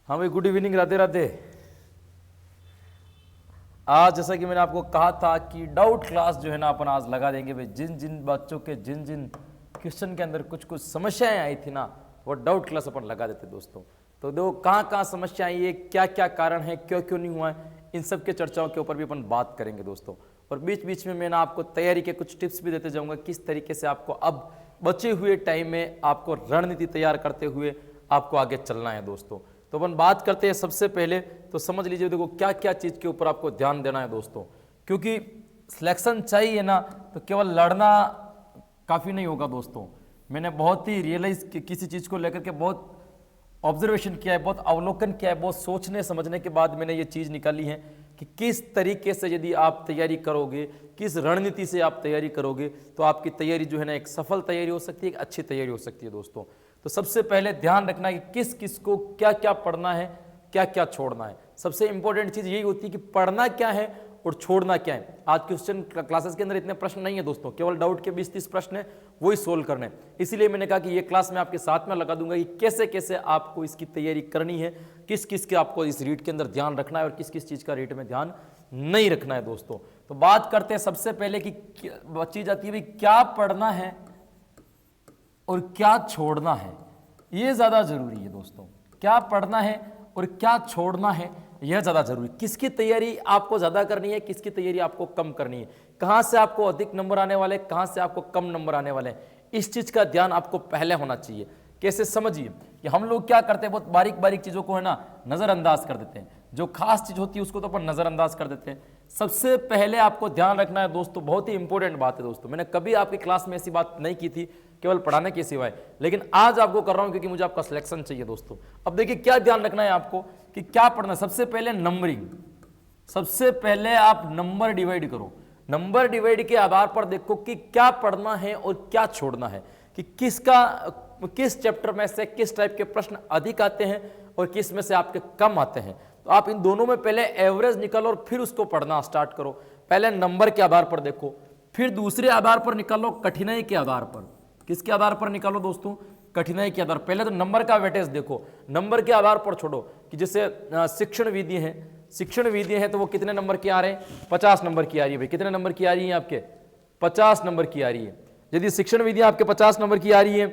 हाँ भाई, good evening, Radhe Radhe. आज जैसा कि मैंने आपको कहा था कि डाउट क्लास जो है ना अपन आज लगा देंगे भाई। जिन जिन बच्चों के जिन जिन क्वेश्चन के अंदर कुछ कुछ समस्याएं आई थी ना, वो डाउट क्लास अपन लगा देते दोस्तों। तो देखो कहाँ कहाँ समस्या आई है, क्या क्या कारण है, क्यों क्यों नहीं हुआ है, इन सब के चर्चाओं के ऊपर भी अपन बात करेंगे दोस्तों। और बीच बीच में मैं ना आपको तैयारी के कुछ टिप्स भी देते जाऊंगा, किस तरीके से आपको अब बचे हुए टाइम में आपको रणनीति तैयार करते हुए आपको आगे चलना है दोस्तों। तो अपन बात करते हैं सबसे पहले, तो समझ लीजिए देखो क्या क्या चीज़ के ऊपर आपको ध्यान देना है दोस्तों। क्योंकि सिलेक्शन चाहिए ना, तो केवल लड़ना काफ़ी नहीं होगा दोस्तों। मैंने बहुत ही रियलाइज किसी चीज़ को लेकर के बहुत ऑब्जर्वेशन किया है, बहुत अवलोकन किया है, बहुत सोचने समझने के बाद मैंने ये चीज़ निकाली है कि किस तरीके से यदि आप तैयारी करोगे, किस रणनीति से आप तैयारी करोगे, तो आपकी तैयारी जो है ना एक सफल तैयारी हो सकती है, एक अच्छी तैयारी हो सकती है दोस्तों। तो सबसे पहले ध्यान रखना है कि किस किस को क्या क्या पढ़ना है, क्या क्या छोड़ना है। सबसे इंपॉर्टेंट चीज़ यही होती है कि पढ़ना क्या है और छोड़ना क्या है। आज क्वेश्चन क्लासेस के अंदर इतने प्रश्न नहीं है दोस्तों, केवल डाउट के 20-30 प्रश्न है, वही सोल्व करने। इसीलिए मैंने कहा कि ये क्लास मैं आपके साथ में लगा दूंगा कि कैसे कैसे आपको इसकी तैयारी करनी है, किस किस के आपको इस रीड के अंदर ध्यान रखना है और किस किस चीज़ का रीड में ध्यान नहीं रखना है दोस्तों। तो बात करते हैं सबसे पहले कि चीज़ आती है भाई क्या पढ़ना है और क्या छोड़ना है। ये ज़्यादा जरूरी है दोस्तों। क्या पढ़ना है और क्या छोड़ना है, यह ज़्यादा जरूरी। किसकी तैयारी आपको ज़्यादा करनी है, किसकी तैयारी आपको कम करनी है, कहाँ से आपको अधिक नंबर आने वाले, कहाँ से आपको कम नंबर आने वाले हैं, इस चीज़ का ध्यान आपको पहले होना चाहिए। कैसे समझिए कि हम लोग क्या करते हैं, बहुत बारीक बारीक चीज़ों को है ना नज़रअंदाज कर देते हैं। जो खास चीज़ होती है उसको तो अपन नज़रअंदाज कर देते हैं। सबसे पहले आपको ध्यान रखना है दोस्तों, बहुत ही इंपॉर्टेंट बात है दोस्तों। मैंने कभी आपकी क्लास में ऐसी बात नहीं की थी केवल पढ़ाने के सिवाय, लेकिन आज आपको कर रहा हूं क्योंकि मुझे आपका सिलेक्शन चाहिए दोस्तों। अब देखिए क्या ध्यान रखना है आपको कि क्या पढ़ना है। सबसे पहले नंबरिंग, सबसे पहले आप नंबर डिवाइड करो। नंबर डिवाइड के आधार पर देखो कि क्या पढ़ना है और क्या छोड़ना है, कि किस चैप्टर में से किस टाइप के प्रश्न अधिक आते हैं और किस में से आपके कम आते हैं। तो आप इन दोनों में पहले एवरेज निकालो और फिर उसको पढ़ना स्टार्ट करो। पहले नंबर के आधार पर देखो, फिर दूसरे आधार पर निकालो कठिनाई के आधार पर। किसके आधार पर निकालो दोस्तों? कठिनाई के आधार। पहले तो नंबर का वेटेज देखो, नंबर के आधार पर छोड़ो कि जैसे शिक्षण विधि है, शिक्षण विधि है तो वो कितने नंबर की आ रहे हैं? 50 नंबर की आ रही है भाई। कितने नंबर की आ रही है आपके? 50 नंबर की आ रही है। यदि शिक्षण विधि आपके 50 नंबर की आ रही है,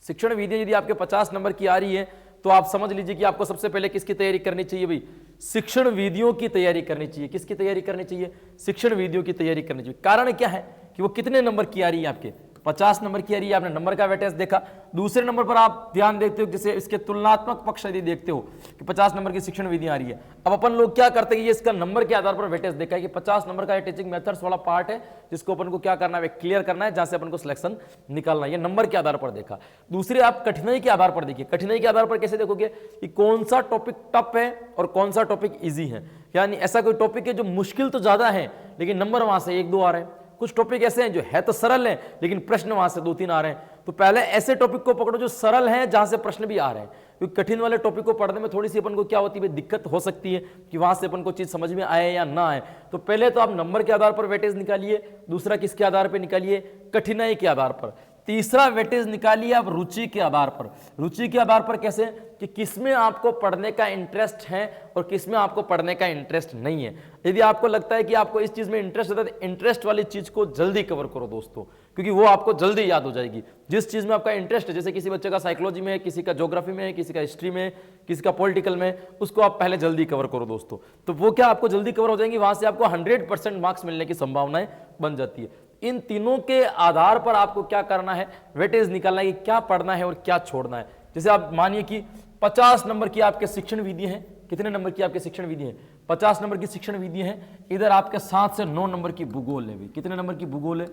शिक्षण विधि यदि आपके 50 नंबर की आ रही है, तो आप समझ लीजिए कि आपको सबसे पहले किसकी तैयारी करनी चाहिए भाई? शिक्षण विधियों की तैयारी करनी चाहिए। किसकी तैयारी करनी चाहिए? शिक्षण विधियों की तैयारी करनी चाहिए। कारण क्या है कि वो कितने नंबर की आ रही है आपके? 50 नंबर की आ रही है। आपने नंबर का वेटेज देखा। दूसरे नंबर पर आप ध्यान देते हो, जैसे इसके तुलनात्मक पक्ष यदि देखते हो कि 50 नंबर की शिक्षण विधि आ रही है। अब अपन लोग क्या करते हैं, ये इसका नंबर के आधार पर वेटेज देखा है कि 50 नंबर का टीचिंग मेथड्स वाला पार्ट है जिसको अपन को क्या करना है, क्लियर करना है, जहां से अपन को सिलेक्शन निकालना है। ये नंबर के आधार पर देखा। दूसरे आप कठिनाई के आधार पर देखिए। कठिनाई के आधार पर कैसे देखोगे कि कौन सा टॉपिक टफ है और कौन सा टॉपिक ईजी है। यानी ऐसा कोई टॉपिक है जो मुश्किल तो ज्यादा है लेकिन नंबर वहां से 1-2 आ रहे हैं। कुछ टॉपिक ऐसे हैं जो है तो सरल है लेकिन प्रश्न वहां से 2-3 आ रहे हैं। तो पहले ऐसे टॉपिक को पकड़ो जो सरल है, जहां से प्रश्न भी आ रहे हैं। क्योंकि कठिन वाले टॉपिक को पढ़ने में थोड़ी सी अपन को क्या होती है, दिक्कत हो सकती है कि वहां से अपन को चीज समझ में आए या ना आए। तो पहले तो आप नंबर के आधार पर वेटेज निकालिए। दूसरा किसके आधार पर निकालिए? कठिनाई के आधार पर। तीसरा वेटेज निकालिए आप रुचि के आधार पर। रुचि के आधार पर कैसे? कि किसमें आपको पढ़ने का इंटरेस्ट है और किसमें आपको पढ़ने का इंटरेस्ट नहीं है। यदि आपको लगता है कि आपको इस चीज में इंटरेस्ट होता है तो इंटरेस्ट वाली चीज को जल्दी कवर करो दोस्तों, क्योंकि वो आपको जल्दी याद हो जाएगी। जिस चीज में आपका इंटरेस्ट है, जैसे किसी बच्चे का साइकोलॉजी में है, किसी का ज्योग्राफी में है, किसी का हिस्ट्री में, किसी का पॉलिटिकल में, उसको आप पहले जल्दी कवर करो दोस्तों। तो वो क्या आपको जल्दी कवर हो जाएंगी, वहां से आपको 100% मार्क्स मिलने की संभावनाएं बन जाती है। इन तीनों के आधार पर आपको क्या करना है, वेटेज निकालना है कि क्या पढ़ना है और क्या छोड़ना है। जैसे आप मानिए कि 50 नंबर की आपके शिक्षण विधि है। कितने नंबर की आपके शिक्षण विधि है? 50 नंबर की शिक्षण विधि है। इधर आपके 7 से 9 नंबर की भूगोल है भाई। कितने नंबर की भूगोल है?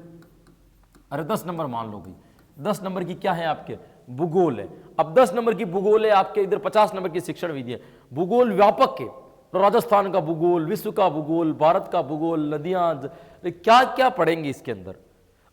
अरे 10 नंबर मान लो भाई। 10 नंबर की क्या है आपके? भूगोल है। अब 10 नंबर की भूगोल है आपके, इधर 50 नंबर की शिक्षण विधि है। भूगोल व्यापक है, तो राजस्थान का भूगोल, विश्व का भूगोल, भारत का भूगोल, नदियां, क्या क्या पढ़ेंगे इसके अंदर।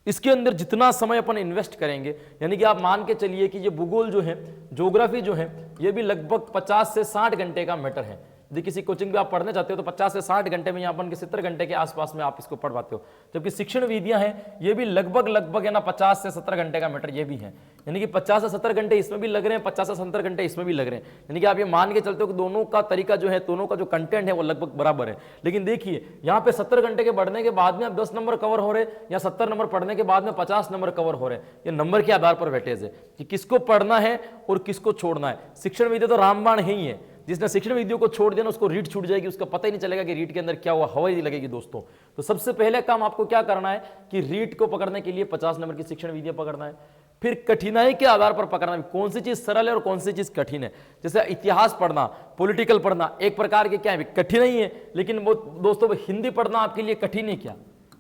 इसके अंदर जितना समय अपन इन्वेस्ट करेंगे, यानी कि आप मान के चलिए कि ये भूगोल जो है, ज्योग्राफी जो है, ये भी लगभग 50 से 60 घंटे का मैटर है। यदि किसी कोचिंग में आप पढ़ने जाते हो तो 50 से 60 घंटे में, यहाँ पर 70 घंटे के आसपास में आप इसको पढ़ पाते हो। जबकि शिक्षण विधियां हैं ये भी लगभग है ना 50 से 70 घंटे का मैटर ये भी है, यानी कि 50 से 70 घंटे इसमें भी लग रहे हैं, 50 से 70 घंटे इसमें भी लग रहे हैं। यानी कि आप ये मान के चलते हो कि दोनों का तरीका जो है, दोनों का जो कंटेंट है वो लगभग बराबर है। लेकिन देखिए यहाँ पे 70 घंटे के बढ़ने के बाद में आप 10 नंबर कवर हो रहे, या 70 नंबर पढ़ने के बाद में 50 नंबर कवर हो रहे। ये नंबर के आधार पर वेटेज है कि किसको पढ़ना है और किसको छोड़ना है। शिक्षण विधि तो रामबाण ही है, जिसने शिक्षण विधियों को छोड़ दिया ना उसको रीट छूट जाएगी, उसका पता ही नहीं चलेगा कि रीट के अंदर क्या हुआ, हवा ही लगेगी दोस्तों। तो सबसे पहले काम आपको क्या करना है कि रीट को पकड़ने के लिए 50 नंबर की शिक्षण विधियां पकड़ना है। फिर कठिनाई के आधार पर पकड़ना है, कौन सी चीज सरल है और कौन सी चीज कठिन है। जैसे इतिहास पढ़ना, पॉलिटिकल पढ़ना एक प्रकार के क्या है, कठिन ही है, लेकिन वो दोस्तों हिंदी पढ़ना आपके लिए कठिन है क्या,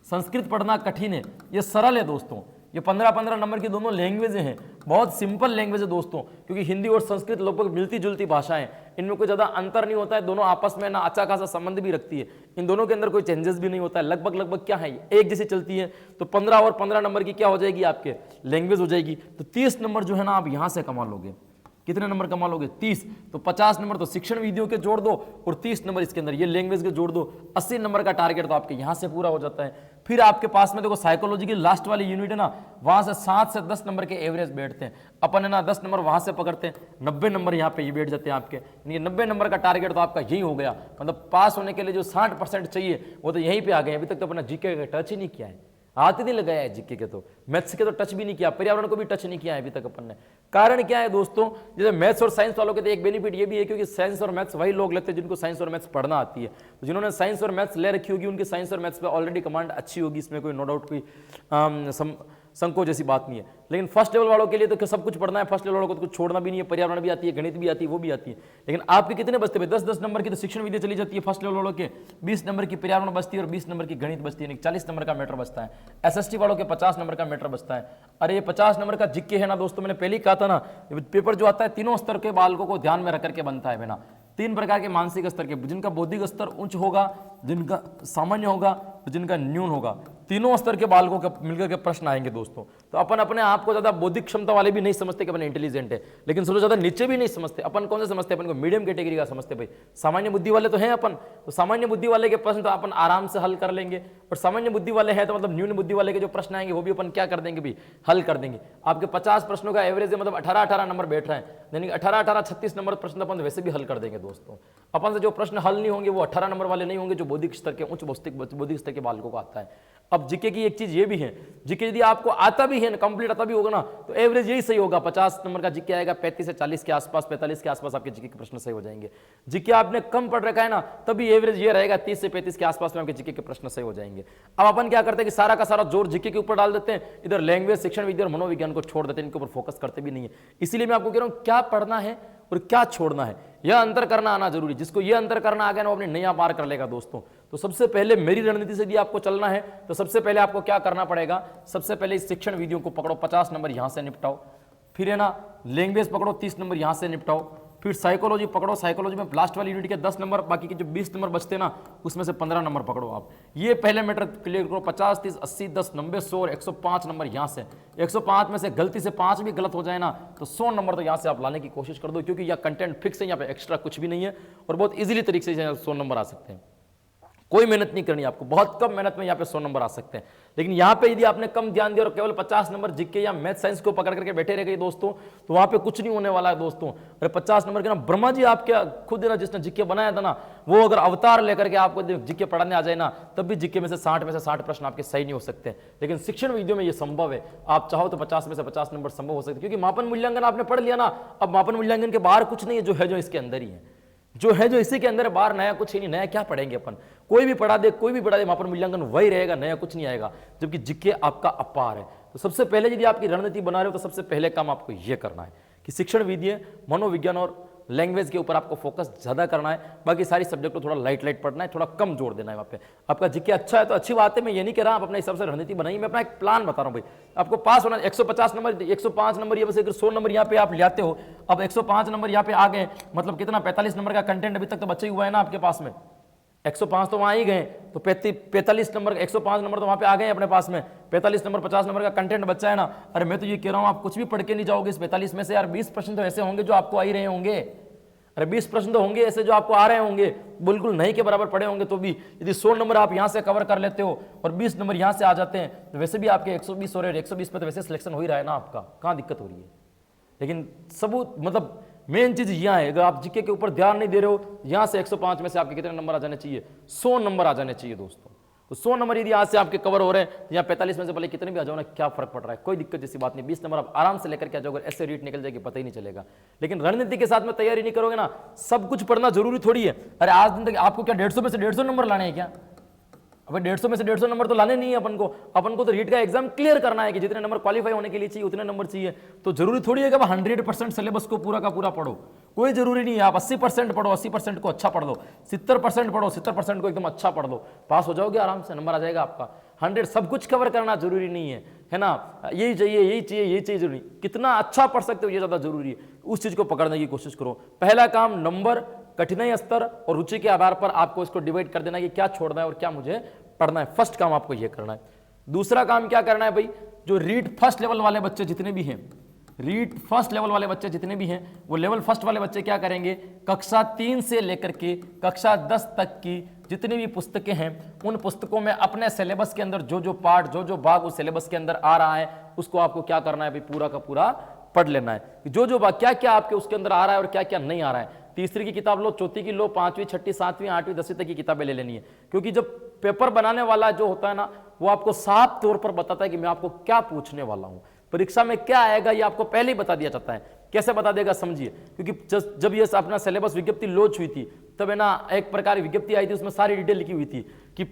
संस्कृत पढ़ना कठिन है, ये सरल है दोस्तों। ये 15-15 नंबर की दोनों लैंग्वेज हैं, बहुत सिंपल लैंग्वेज है दोस्तों, क्योंकि हिंदी और संस्कृत लगभग मिलती जुलती भाषाएं, इनमें कोई ज़्यादा अंतर नहीं होता है, दोनों आपस में ना अच्छा खासा संबंध भी रखती है, इन दोनों के अंदर कोई चेंजेस भी नहीं होता है, लगभग क्या है एक जैसी चलती है। तो 15 और 15 नंबर की क्या हो जाएगी आपके लैंग्वेज हो जाएगी। तो 30 नंबर जो है ना आप यहाँ से कमा लोगे। कितने नंबर कमा लोगे 30। तो 50 नंबर तो शिक्षण विधियों के जोड़ दो और 30 नंबर इसके अंदर ये लैंग्वेज के जोड़ दो, 80 नंबर का टारगेट तो आपके यहां से पूरा हो जाता है। फिर आपके पास में देखो साइकोलॉजी की लास्ट वाली यूनिट है ना, वहां से 7 से 10 नंबर के एवरेज बैठते हैं अपन है ना, 10 नंबर वहां से पकड़ते हैं, 90 नंबर यहाँ पे ये बैठ जाते हैं आपके। ये 90 नंबर का टारगेट तो आपका यही हो गया, मतलब पास होने के लिए जो 60% चाहिए वो तो यहीं पे आ गए। अभी तक तो अपना जीके का टच ही नहीं किया है, हाथ ही नहीं लगाया है जीके के, तो मैथ्स के तो टच भी नहीं किया, पर्यावरण को भी टच नहीं किया है अभी तक अपन ने। कारण क्या है दोस्तों, जैसे मैथ्स और साइंस वालों के तो एक बेनिफिट ये भी है क्योंकि साइंस और मैथ्स वही लोग लेते हैं जिनको साइंस और मैथ्स पढ़ना आती है। तो जिन्होंने साइंस और मैथ्स ले रखी होगी उनकी साइंस और मैथ्स पे ऑलरेडी कमांड अच्छी होगी, इसमें कोई नो डाउट कोई संकोच जैसी बात नहीं है। लेकिन फर्स्ट लेवल वालों के लिए तो सब कुछ पढ़ना है, फर्स्ट लेवल वालों को तो कुछ छोड़ना भी नहीं है, पर्यावरण भी आती है, गणित भी आती है, वो भी आती है। लेकिन आपके कितने बचते हैं 10-10 नंबर की तो शिक्षण विद्या चली जाती है फर्स्ट लेवल वालों के, 20 नंबर की पर्यावरण बचती है और 20 नंबर की गणित बचती है, 40 नंबर का मैटर बचता है। एसएसटी वालों के 50 नंबर का मैटर बचता है। अरे ये 50 नंबर का जीके है ना दोस्तों, मैंने पहले ही कहा था ना, पेपर जो आता है तीनों स्तर के बालकों को ध्यान में रख करके बनता है बिना, 3 प्रकार के मानसिक स्तर के, जिनका बौद्धिक स्तर उच्च होगा, जिनका सामान्य होगा, जिनका न्यून होगा, तीनों स्तर के बालकों के मिलकर के प्रश्न आएंगे दोस्तों। तो अपन अपने आप को ज्यादा बौद्धिक क्षमता वाले भी नहीं समझते कि अपन इंटेलिजेंट है, लेकिन सबसे ज्यादा नीचे भी नहीं समझते। अपन कौन से समझते हैं, अपन को मीडियम कैटेगरी का समझते भाई, सामान्य बुद्धि वाले तो हैं अपन, तो सामान्य बुद्धि वाले के प्रश्न तो अपन आराम से हल कर लेंगे, और सामान्य बुद्धि वाले हैं तो मतलब न्यून बुद्धि वाले के जो प्रश्न आएंगे वो भी अपन क्या कर देंगे भी, हल कर देंगे। आपके 50 प्रश्नों का एवरेज है, मतलब 18-18 नंबर बैठ रहे हैं, यानी 18-18 36 नंबर प्रश्न अपन वैसे भी हल कर देंगे दोस्तों। अपन से जो प्रश्न हल नहीं होंगे वो 18 नंबर वाले नहीं होंगे जो बौद्धिक स्तर के उच्च बौद्धिक स्तर के बालकों को आता है। अब जीके की एक चीज ये भी है, जीके यदि आपको आता भी है ना, कंप्लीट आता भी होगा ना, तो एवरेज यही सही होगा, 50 नंबर का जीके आएगा, 35 से 40 के आसपास, 45 के आसपास आपके जीके के प्रश्न सही हो जाएंगे। जीके आपने कम पढ़ रखा है ना, तभी एवरेज ये रहेगा 30 से 35 के आसपास में आपके जीके के प्रश्न सही हो जाएंगे। अब अपन क्या करते हैं कि सारा का सारा जोर जीके के ऊपर डाल देते हैं, इधर लैंग्वेज, शिक्षण विद्या और मनोविज्ञान को छोड़ देते हैं, इनके ऊपर फोकस करते भी नहीं है। इसीलिए मैं आपको कह रहा हूं क्या पढ़ना है और क्या छोड़ना है, यह अंतर करना आना जरूरी। जिसको यह अंतर करना आ गया ना वो अपनी नैया पार कर लेगा दोस्तों। तो सबसे पहले मेरी रणनीति से यदि आपको चलना है तो सबसे पहले आपको क्या करना पड़ेगा, सबसे पहले इस शिक्षण विधियों को पकड़ो, 50 नंबर यहां से निपटाओ। फिर है ना लैंग्वेज पकड़ो, 30 नंबर यहां से निपटाओ। फिर साइकोलॉजी पकड़ो, साइकोलॉजी में लास्ट वाली यूनिट के 10 नंबर, बाकी के जो 20 नंबर बचते हैं ना उसमें से 15 नंबर पकड़ो आप। ये पहले मैटर क्लियर करो, 50, 30, 80, 10, 90, 100 और 105 नंबर यहाँ से। 105 में से गलती से 5 भी गलत हो जाए ना तो 100 नंबर तो यहाँ से आप लाने की कोशिश कर दो, क्योंकि यह कंटेंट फिक्स है, यहाँ पे एक्स्ट्रा कुछ भी नहीं है और बहुत ईजिली तरीके से 100 नंबर आ सकते हैं। कोई मेहनत नहीं करनी आपको, बहुत कम मेहनत में यहाँ पे 100 नंबर आ सकते हैं। लेकिन यहाँ पे यदि आपने कम ध्यान दिया और केवल 50 नंबर जीके या मैथ साइंस को पकड़ करके बैठे रह गए दोस्तों, तो वहां पे कुछ नहीं होने वाला है दोस्तों। अरे 50 नंबर के ना ब्रह्मा जी आपके खुद ना जिसने जीके बनाया था ना, वो अगर अवतार लेकर के आपको जीके पढ़ाने आ जाए ना, तब भी जीके में से 60 प्रश्न आपके सही नहीं हो सकते। लेकिन शिक्षण विधियों में ये संभव है, आप चाहो तो 50 में से 50 नंबर संभव हो सकते, क्योंकि मापन मूल्यांकन आपने पढ़ लिया ना। अब मापन मूल्यांकन के बाहर कुछ नहीं है, जो इसके अंदर ही है, जो इसी के अंदर, बाहर नया कुछ ही नहीं। नया क्या पढ़ेंगे अपन, कोई भी पढ़ा दे, मापन मूल्यांकन वही रहेगा, नया कुछ नहीं आएगा, जबकि जीके आपका अपार है। तो सबसे पहले यदि आपकी रणनीति बना रहे हो तो सबसे पहले काम आपको यह करना है कि शिक्षण विधि, मनोविज्ञान और लैंग्वेज के ऊपर आपको फोकस ज्यादा करना है। बाकी सारी सब्जेक्ट को थोड़ा लाइट पढ़ना है, थोड़ा कम जोर देना है वहाँ पे। आपका जीके अच्छा है तो अच्छी बात है, मैं ये नहीं कह रहा आप अपने हिसाब से रणनीति बनाइए, मैं अपना एक प्लान बता रहा हूँ भाई। आपको पास होना 150 नंबर, 105 नंबर, ये बस अगर 100 नंबर यहाँ पे आप लाते हो, अब 105 नंबर यहाँ पे आ गए, मतलब कितना 45 नंबर का कंटेंट अभी तक तो बचा ही हुआ है ना आपके पास में। 105 तो वहां ही गए, तो 45 नंबर, 105 नंबर तो वहां पे आ गए अपने पास में। 45 नंबर 50 नंबर का कंटेंट बचा है ना। अरे मैं तो ये कह रहा हूं आप कुछ भी पढ़ के नहीं जाओगे इस 45 में से यार, 20% तो ऐसे होंगे जो आपको आ ही रहे होंगे। अरे 20 प्रश्न तो होंगे ऐसे जो आपको आ रहे होंगे, बिल्कुल नहीं के बराबर पड़े होंगे, तो भी यदि 100 नंबर आप यहां से कवर कर लेते हो और 20 नंबर यहां से आ जाते हैं तो वैसे भी आपके 120 हो रहे हैं। 120 पे तो वैसे सिलेक्शन हो ही रहा है ना आपका, कहां दिक्कत हो रही है। लेकिन सबूत मतलब मेन चीज यहाँ है, अगर आप जीके के ऊपर ध्यान नहीं दे रहे हो, यहां से 105 में से आपके कितने नंबर आ जाने चाहिए, 100 नंबर आ जाने चाहिए दोस्तों। तो 100 नंबर यदि यहाँ से आपके कवर हो रहे हैं, यहाँ 45 में से भले कितने भी आ जाओ ना, क्या फर्क पड़ रहा है, कोई दिक्कत जैसी बात नहीं। 20 नंबर आप आराम से लेकर के आ जाओगे, ऐसे रीट निकल जाएगी पता ही नहीं चलेगा। लेकिन रणनीति के साथ में तैयारी नहीं करोगे ना, सब कुछ पढ़ना जरूरी थोड़ी है। अरे आज दिन तक आपको क्या 150 में से 150 नंबर लाने हैं क्या? अब 150 में से 150 नंबर तो लाने नहीं है अपन को तो रीट का एग्जाम क्लियर करना है कि जितने नंबर क्वालिफाई होने के लिए चाहिए उतने नंबर चाहिए। तो जरूरी थोड़ी है कि 100% सिलेबस को पूरा का पूरा पढ़ो, कोई जरूरी नहीं है। आप 80% पढ़ो, 80% को अच्छा पढ़ दो, 70% पढ़ो, 70% को एकदम अच्छा पढ़ दो, पास हो जाओगे आराम से, नंबर आ जाएगा आपका। 100 सब कुछ कवर करना जरूरी नहीं है ना, यही चाहिए यही चाहिए यही चाहिए जरूरी, कितना अच्छा पढ़ सकते हो ये ज्यादा जरूरी है। उस चीज को पकड़ने की कोशिश करो। पहला काम नंबर, कठिनाई स्तर और रुचि के आधार पर आपको इसको डिवाइड कर देना कि क्या छोड़ना है और क्या मुझे पढ़ना है। फर्स्ट काम आपको यह करना है। दूसरा काम क्या करना है भाई, जो रीड फर्स्ट लेवल वाले बच्चे जितने भी हैं, रीड फर्स्ट लेवल वाले बच्चे जितने भी हैं, वो लेवल फर्स्ट वाले बच्चे क्या करेंगे, कक्षा 3 से लेकर के कक्षा 10 तक की जितनी भी पुस्तकें हैं, उन पुस्तकों में अपने सिलेबस के अंदर जो जो पार्ट जो जो भाग उस सिलेबस के अंदर आ रहा है उसको आपको क्या करना है भाई, पूरा का पूरा पढ़ लेना है। जो जो भाग क्या क्या आपके उसके अंदर आ रहा है और क्या क्या नहीं आ रहा है। तीसरी की किताब लो, चौथी की लो, 5वीं 6वीं 7वीं 8वीं 10वीं तक की किताबें ले लेनी है। क्योंकि जब पेपर बनाने वाला जो होता है ना, वो आपको साफ तौर पर बताता है कि मैं आपको क्या पूछने वाला हूं, परीक्षा में क्या आएगा, ये आपको पहले ही बता दिया जाता है। कैसे बता देगा समझिए, क्योंकि जब ये अपना सिलेबस विज्ञप्ति लॉन्च हुई थी तब है ना, एक प्रकार की विज्ञप्ति आई थी, उसमें सारी डिटेल लिखी हुई थी कि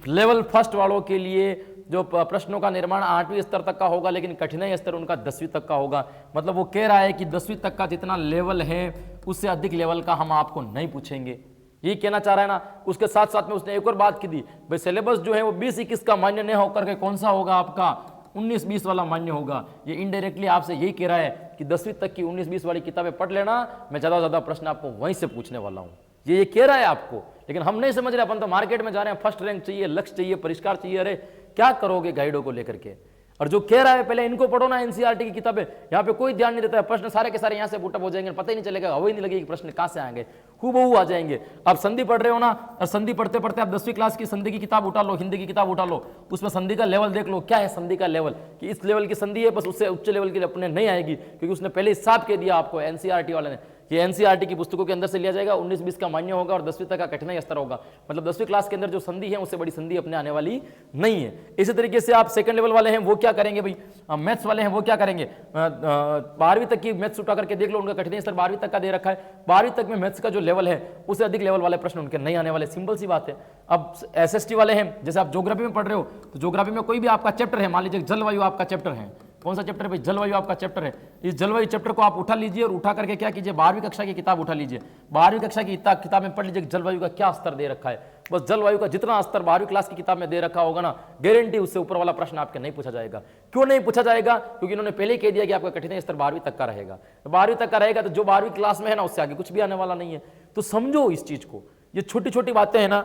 लेवल फर्स्ट वालों के लिए जो प्रश्नों का निर्माण 8वीं स्तर तक का होगा, लेकिन कठिनाई स्तर उनका 10वीं तक का होगा। मतलब वो कह रहा है कि 10वीं तक का जितना लेवल है उससे अधिक लेवल का हम आपको नहीं पूछेंगे, ये कहना चाह रहा है ना। उसके साथ साथ में उसने एक और बात की थी, भाई सिलेबस जो है वो 20-21 का मान्य नहीं होकर के कौन सा होगा आपका 19-20 वाला मान्य होगा। ये इनडायरेक्टली आपसे यही कह रहा है कि 10वीं तक की 19-20 वाली किताबें पढ़ लेना, मैं ज्यादा ज्यादा प्रश्न आपको वहीं से पूछने वाला हूं, ये कह रहा है आपको। लेकिन हम नहीं समझ रहे, अपन तो मार्केट में जा रहे हैं, फर्स्ट रैंक चाहिए, लक्ष्य चाहिए, परिष्कार चाहिए। अरे क्या करोगे गाइडों को लेकर के? और जो कह रहा है पहले इनको पढ़ो ना, एनसीईआरटी की किताबें, यहाँ पे कोई ध्यान नहीं देता है, प्रश्न सारे के सारे यहाँ से बूटअप हो जाएंगे, पता ही नहीं चलेगा, हवा ही नहीं लगेगी प्रश्न कहाँ से आएंगे, हूबहू आ जाएंगे। आप संधि पढ़ रहे हो ना, और संधि पढ़ते पढ़ते आप 10वीं क्लास की संधि की किताब उठा लो, हिंदी की किताब उठा लो, उसमें संधि का लेवल देख लो, क्या है संधि का लेवल, कि इस लेवल की संधि है, बस उससे उच्च लेवल के लिए अपने नहीं आएगी, क्योंकि उसने पहले हिसाब कह दिया आपको एनसीईआरटी वाले ने, ये एनसीईआरटी की पुस्तकों के अंदर से लिया जाएगा, 19-20 का मान्य होगा और 10वीं तक का कठिनाई स्तर होगा। मतलब 10वीं क्लास के अंदर जो संधि है उससे बड़ी संधि अपने आने वाली नहीं है। इसी तरीके से आप सेकंड लेवल वाले हैं वो क्या करेंगे भाई, मैथ्स वाले हैं वो क्या करेंगे, 12वीं तक की मैथ्स उठा करके देख लो, उनका कठिनाई स्तर 12वीं तक का दे रखा है। 12वीं तक में मैथ्स का जो लेवल है उससे अधिक लेवल वाले प्रश्न उनके नहीं आने वाले, सिंपल सी बात है। अब एसएसटी वाले हैं, जैसे आप ज्योग्राफी में पढ़ रहे हो, तो ज्योग्राफी में कोई भी आपका चैप्टर है, मान लीजिए जलवायु आपका चैप्टर है, कौन सा चैप्टर है भाई, जलवायु आपका चैप्टर है। इस जलवायु चैप्टर को आप उठा लीजिए और उठा करके क्या कीजिए, 12वीं कक्षा की किताब उठा लीजिए, 12वीं कक्षा की किताब में पढ़ लीजिए जलवायु का क्या स्तर दे रखा है। बस जलवायु का जितना स्तर 12वीं क्लास की किताब में दे रखा होगा ना, गारंटी उससे ऊपर वाला प्रश्न आपके नहीं पूछा जाएगा। क्यों नहीं पूछा जाएगा? क्योंकि इन्होंने पहले ही कह दिया कि आपका कठिनाई स्तर 12वीं तक का रहेगा। 12वीं तक का रहेगा तो जो 12वीं क्लास में है ना, उससे आगे कुछ भी आने वाला नहीं है। तो समझो इस चीज को, ये छोटी छोटी बातें हैं ना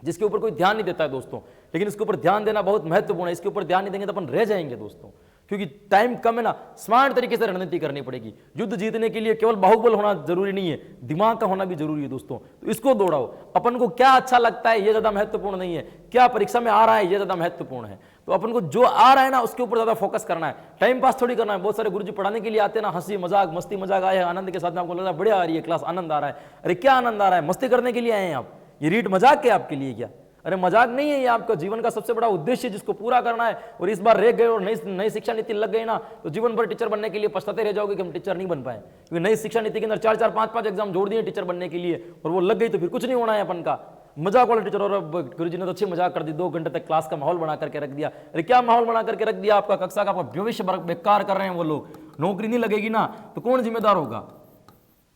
जिसके ऊपर कोई ध्यान नहीं देता है दोस्तों, लेकिन इसके ऊपर ध्यान देना बहुत महत्वपूर्ण है। इसके ऊपर ध्यान नहीं देंगे तो अपन रह जाएंगे दोस्तों, क्योंकि टाइम कम है ना, स्मार्ट तरीके से रणनीति करनी पड़ेगी। युद्ध जीतने के लिए केवल बाहुबल होना जरूरी नहीं है, दिमाग का होना भी जरूरी है दोस्तों। तो इसको दौड़ाओ। अपन को क्या अच्छा लगता है ये ज्यादा महत्वपूर्ण नहीं है, क्या परीक्षा में आ रहा है ये ज्यादा महत्वपूर्ण है। तो अपन को जो आ रहा है ना उसके ऊपर ज्यादा फोकस करना है, टाइम पास थोड़ी करना है। बहुत सारे गुरुजी पढ़ाने के लिए आते हैं ना, हंसी मजाक मस्ती मजाक आए, आनंद के साथ में आपको लग रहा है बढ़िया आ रही है क्लास, आनंद आ रहा है। अरे क्या आनंद आ रहा है? मस्ती करने के लिए आए हैं आप? ये रीट मजाक है आपके लिए क्या? अरे मजाक नहीं है, ये आपका जीवन का सबसे बड़ा उद्देश्य जिसको पूरा करना है। और इस बार रह गए और नई शिक्षा नीति लग गई ना, तो जीवन भर टीचर बनने के लिए पछताते रह जाओगे कि हम टीचर नहीं बन पाए, क्योंकि नई शिक्षा नीति के अंदर 4-4 5-5 एग्जाम जोड़ दिए टीचर बनने के लिए, और वो लग गई तो फिर कुछ नहीं होना है अपन का। मजाक वाला टीचर, और गुरुजी ने तो अच्छी मजाक कर दी, 2 घंटे तक क्लास का माहौल बना करके रख दिया। अरे क्या माहौल बना करके रख दिया आपका? कक्षा का आपका भविष्य बेकार कर रहे हैं वो लोग। नौकरी नहीं लगेगी ना तो कौन जिम्मेदार होगा?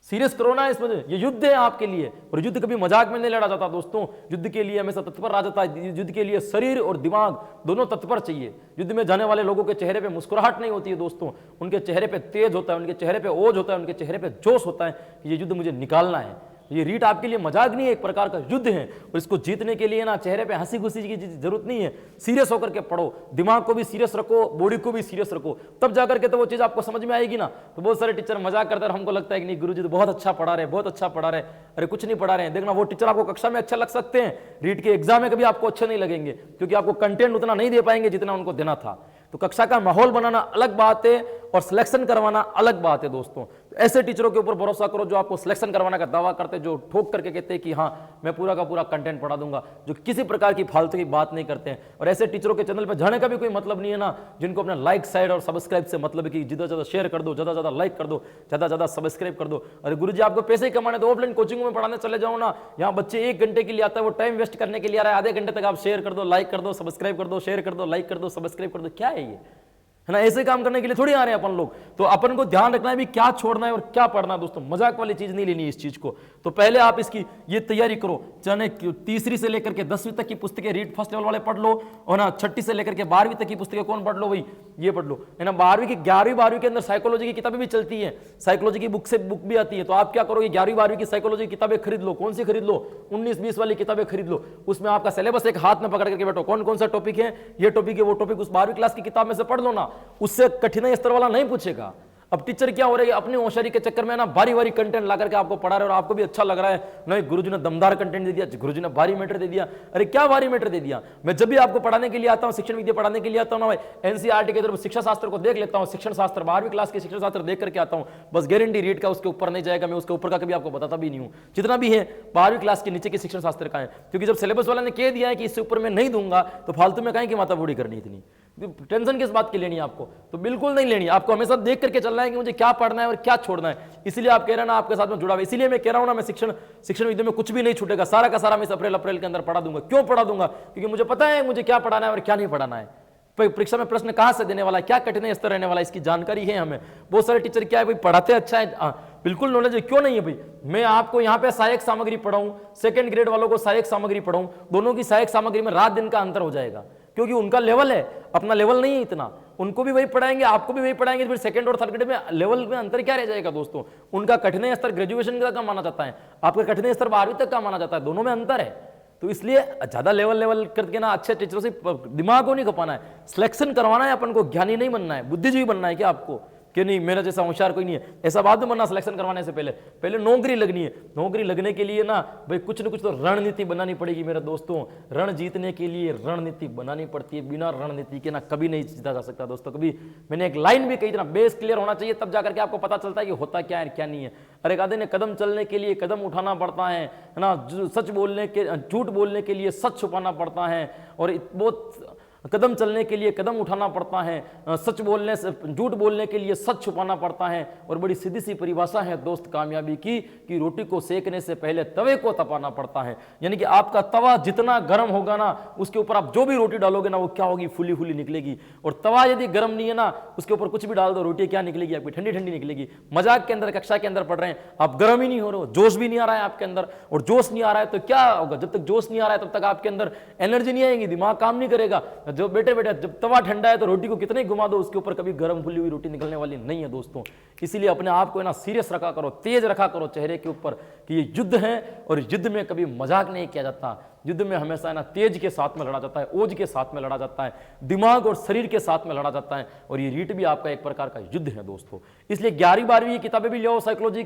सीरियस करो ना इसमें, ये युद्ध है आपके लिए। और युद्ध कभी मजाक में नहीं लड़ा जाता दोस्तों, युद्ध के लिए हमेशा तत्पर आ जाता है। युद्ध के लिए शरीर और दिमाग दोनों तत्पर चाहिए। युद्ध में जाने वाले लोगों के चेहरे पे मुस्कुराहट नहीं होती है दोस्तों, उनके चेहरे पे तेज होता है, उनके चेहरे पे ओज होता है, उनके चेहरे पे जोश होता है कि ये युद्ध मुझे निकालना है। ये रीट आपके लिए मजाक नहीं है, एक प्रकार का युद्ध है। और इसको जीतने के लिए ना चेहरे पे हंसी खुशी की जरूरत नहीं है, सीरियस होकर के पढ़ो, दिमाग को भी सीरियस रखो, बॉडी को भी सीरियस रखो, तब जाकर के तो वो चीज आपको समझ में आएगी ना। तो बहुत सारे टीचर मजाक करते हैं, हमको लगता है कि नहीं गुरुजी तो बहुत अच्छा पढ़ा रहे, बहुत अच्छा पढ़ा रहे। अरे कुछ नहीं पढ़ा रहे हैं, देखना वो टीचर आपको कक्षा में अच्छा लग सकते हैं, रीट के एग्जाम में कभी आपको अच्छे नहीं लगेंगे, क्योंकि आपको कंटेंट उतना नहीं दे पाएंगे जितना उनको देना था। तो कक्षा का माहौल बनाना अलग बात है और सिलेक्शन करवाना अलग बात है दोस्तों। तो ऐसे टीचरों के ऊपर भरोसा करो जो आपको सिलेक्शन करवाने का दावा करते हैं, जो ठोक करके कहते हैं कि हाँ मैं पूरा का पूरा कंटेंट पढ़ा दूंगा, जो किसी प्रकार की फालतू की बात नहीं करते हैं। और ऐसे टीचरों के चैनल पर जाने का भी कोई मतलब नहीं है ना, जिनको अपने लाइक साइड और सब्सक्राइब से मतलब है कि ज्यादा ज्यादा शेयर कर दो, ज्यादा ज्यादा लाइक कर दो, ज्यादा ज्यादा सब्सक्राइब कर दो। अरे गुरुजी आपको पैसे ही कमाने तो ऑफलाइन कोचिंग में पढ़ाने चले जाओ ना। यहाँ बच्चे 1 घंटे के लिए आता है, वो टाइम वेस्ट करने के लिए आ रहा है, आधे घंटे तक आप शेयर कर दो, लाइक कर दो, सब्सक्राइब कर दो, शेयर कर दो, लाइक कर दो, सब्सक्राइब कर दो। क्या है ये, है ना? ऐसे काम करने के लिए थोड़ी आ रहे हैं अपन लोग। तो अपन को ध्यान रखना है भी क्या छोड़ना है और क्या पढ़ना है दोस्तों, मजाक वाली चीज नहीं लेनी है इस चीज को। तो पहले आप इसकी ये तैयारी करो, चाहे तीसरी से लेकर के 10वीं तक की पुस्तकें रीड फर्स्ट लेवल वाले पढ़ लो, और ना 6ठी से लेकर के 12वीं तक की पुस्तकें कौन पढ़ लो भाई, ये पढ़ लो, है ना। 12वीं की 11वीं 12वीं के अंदर साइकोलॉजी की किताबें भी चलती है, साइकोलॉजी की बुक से बुक भी आती है। तो आप क्या करोगे, 11वीं 12वीं की साइकोलॉजी की किताबें खरीद लो। कौन सी खरीद लो, 19-20 वाली किताबें खरीद लो। उसमें आपका सिलेबस एक हाथ में पकड़ करके बैठो, कौन कौन सा टॉपिक है, ये टॉपिक है, वो टॉपिक उस 12वीं क्लास की किताब में से पढ़ लो ना। उससे कठिनाई स्तर वाला नहीं पूछेगा। अब टीचर क्या हो रहा है, अपनी होशियारी के चक्कर में ना भारी भारी कंटेंट ला करके आपको पढ़ा रहे और आपको भी अच्छा लग रहा है, नहीं गुरुजी ने दमदार कंटेंट दे दिया, गुरुजी ने भारी मैटर दे दिया। अरे क्या भारी मैटर दे दिया? मैं जब भी आपको पढ़ाने के लिए आता हूं, शिक्षण विद्या पढ़ाने के लिए आता हूं ना भाई, एनसीईआरटी के तरफ शिक्षा शास्त्र को देख लेता हूं, शिक्षण शास्त्र 12वीं क्लास के शिक्षण शास्त्र देख करके आता हूं, बस गारंटी रीड का उसके ऊपर नहीं जाएगा, मैं उसके ऊपर का कभी आपको बताता भी नहीं हूं। जितना भी है 12वीं क्लास के नीचे के शिक्षण शास्त्र का है, क्योंकि जब सिलेबस वाला ने कह दिया है कि इससे ऊपर मैं नहीं दूंगा, तो फालतू में कहीं की माता बूढ़ी करनी इतनी टेंशन किस बात की लेनी है आपको? तो बिल्कुल नहीं लेनी, आपको हमेशा देख करके चलना है कि मुझे क्या पढ़ना है और क्या छोड़ना है। इसलिए आप कह रहे हैं ना आपके साथ में जुड़ा हुआ, इसीलिए मैं कह रहा हूं ना, मैं शिक्षण विद्या में कुछ भी नहीं छूटेगा, सारा का सारा मैं इस अप्रैल के अंदर पढ़ा दूंगा। क्यों पढ़ा दूंगा? क्योंकि मुझे पता है मुझे क्या पढ़ाना है और क्या नहीं पढ़ाना है। परीक्षा में प्रश्न कहां से देने वाला है, क्या कठिनाई स्तर रहने वाला है, इसकी जानकारी है हमें। बहुत सारे टीचर क्या है भाई, पढ़ाते अच्छा है, बिल्कुल नॉलेज है, क्यों नहीं है भाई। मैं आपको यहाँ पे सहायक सामग्री पढ़ाऊं, सेकंड ग्रेड वालों को सहायक सामग्री पढ़ाऊं, दोनों की सहायक सामग्री में रात दिन का अंतर हो जाएगा, क्योंकि उनका लेवल है, अपना लेवल नहीं है इतना। उनको भी वही पढ़ाएंगे, आपको भी वही पढ़ाएंगे, फिर सेकंड और थर्ड ग्रेड में लेवल में अंतर क्या रह जाएगा दोस्तों? उनका कठिनाई स्तर ग्रेजुएशन का माना जाता है, आपका कठिनाई स्तर 12वीं तक का माना जाता है, दोनों में अंतर है। तो इसलिए ज्यादा लेवल करके ना अच्छे टीचरों से दिमाग को नहीं खपाना है, सिलेक्शन करवाना है अपन को, ज्ञानी नहीं बनना है, बुद्धिजीवी बनना है क्या आपको, कि नहीं मेरा जैसा होशियार कोई नहीं है, ऐसा बाद में बनना। सिलेक्शन करवाने से पहले नौकरी लगनी है। नौकरी लगने के लिए ना भाई कुछ न कुछ तो रणनीति बनानी पड़ेगी मेरे दोस्तों। रण जीतने के लिए रणनीति बनानी पड़ती है, बिना रणनीति के ना कभी नहीं जीता जा सकता दोस्तों। कभी मैंने एक लाइन भी कही थी ना, बेस क्लियर होना चाहिए, तब जाकर के आपको पता चलता है कि होता क्या है क्या नहीं है। अरे कहते हैं कदम चलने के लिए कदम उठाना पड़ता है ना, झूठ बोलने के लिए सच छुपाना पड़ता है, और बहुत कदम चलने के लिए कदम उठाना पड़ता है, सच बोलने से झूठ बोलने के लिए सच छुपाना पड़ता है। और बड़ी सीधी सी परिभाषा है दोस्त कामयाबी की, कि रोटी को सेकने से पहले तवे को तपाना पड़ता है। यानी कि आपका तवा जितना गर्म होगा ना, उसके ऊपर आप जो भी रोटी डालोगे ना, वो क्या होगी, फुली फुली निकलेगी। और तवा यदि गर्म नहीं है ना, उसके ऊपर कुछ भी डाल दो, रोटी क्या निकलेगी आपकी, ठंडी ठंडी निकलेगी। मजाक के अंदर कक्षा के अंदर पढ़ रहे हैं, आप गर्म ही नहीं हो रहे हो, जोश भी नहीं आ रहा है आपके अंदर, और जोश नहीं आ रहा है तो क्या होगा, जब तक जोश नहीं आ रहा है तब तक आपके अंदर एनर्जी नहीं आएगी, दिमाग काम नहीं करेगा। जो बेटे जब तवा ठंडा है तो रोटी को कितने घुमा दो, उसके ऊपर कभी गर्म फुली हुई रोटी निकलने वाली नहीं है दोस्तों। इसीलिए अपने आप को ना सीरियस रखा करो, तेज रखा करो चेहरे के ऊपर, कि ये युद्ध है और युद्ध में कभी मजाक नहीं किया जाता। युद्ध में हमेशा ना तेज के साथ में लड़ा जाता है, ओज के साथ में लड़ा जाता है, दिमाग और शरीर के साथ में लड़ा जाता है। और ये रीट भी आपका एक प्रकार का युद्ध है दोस्तों। इसलिए 11वीं 12वीं किताबें भी लो, साइकोलॉजी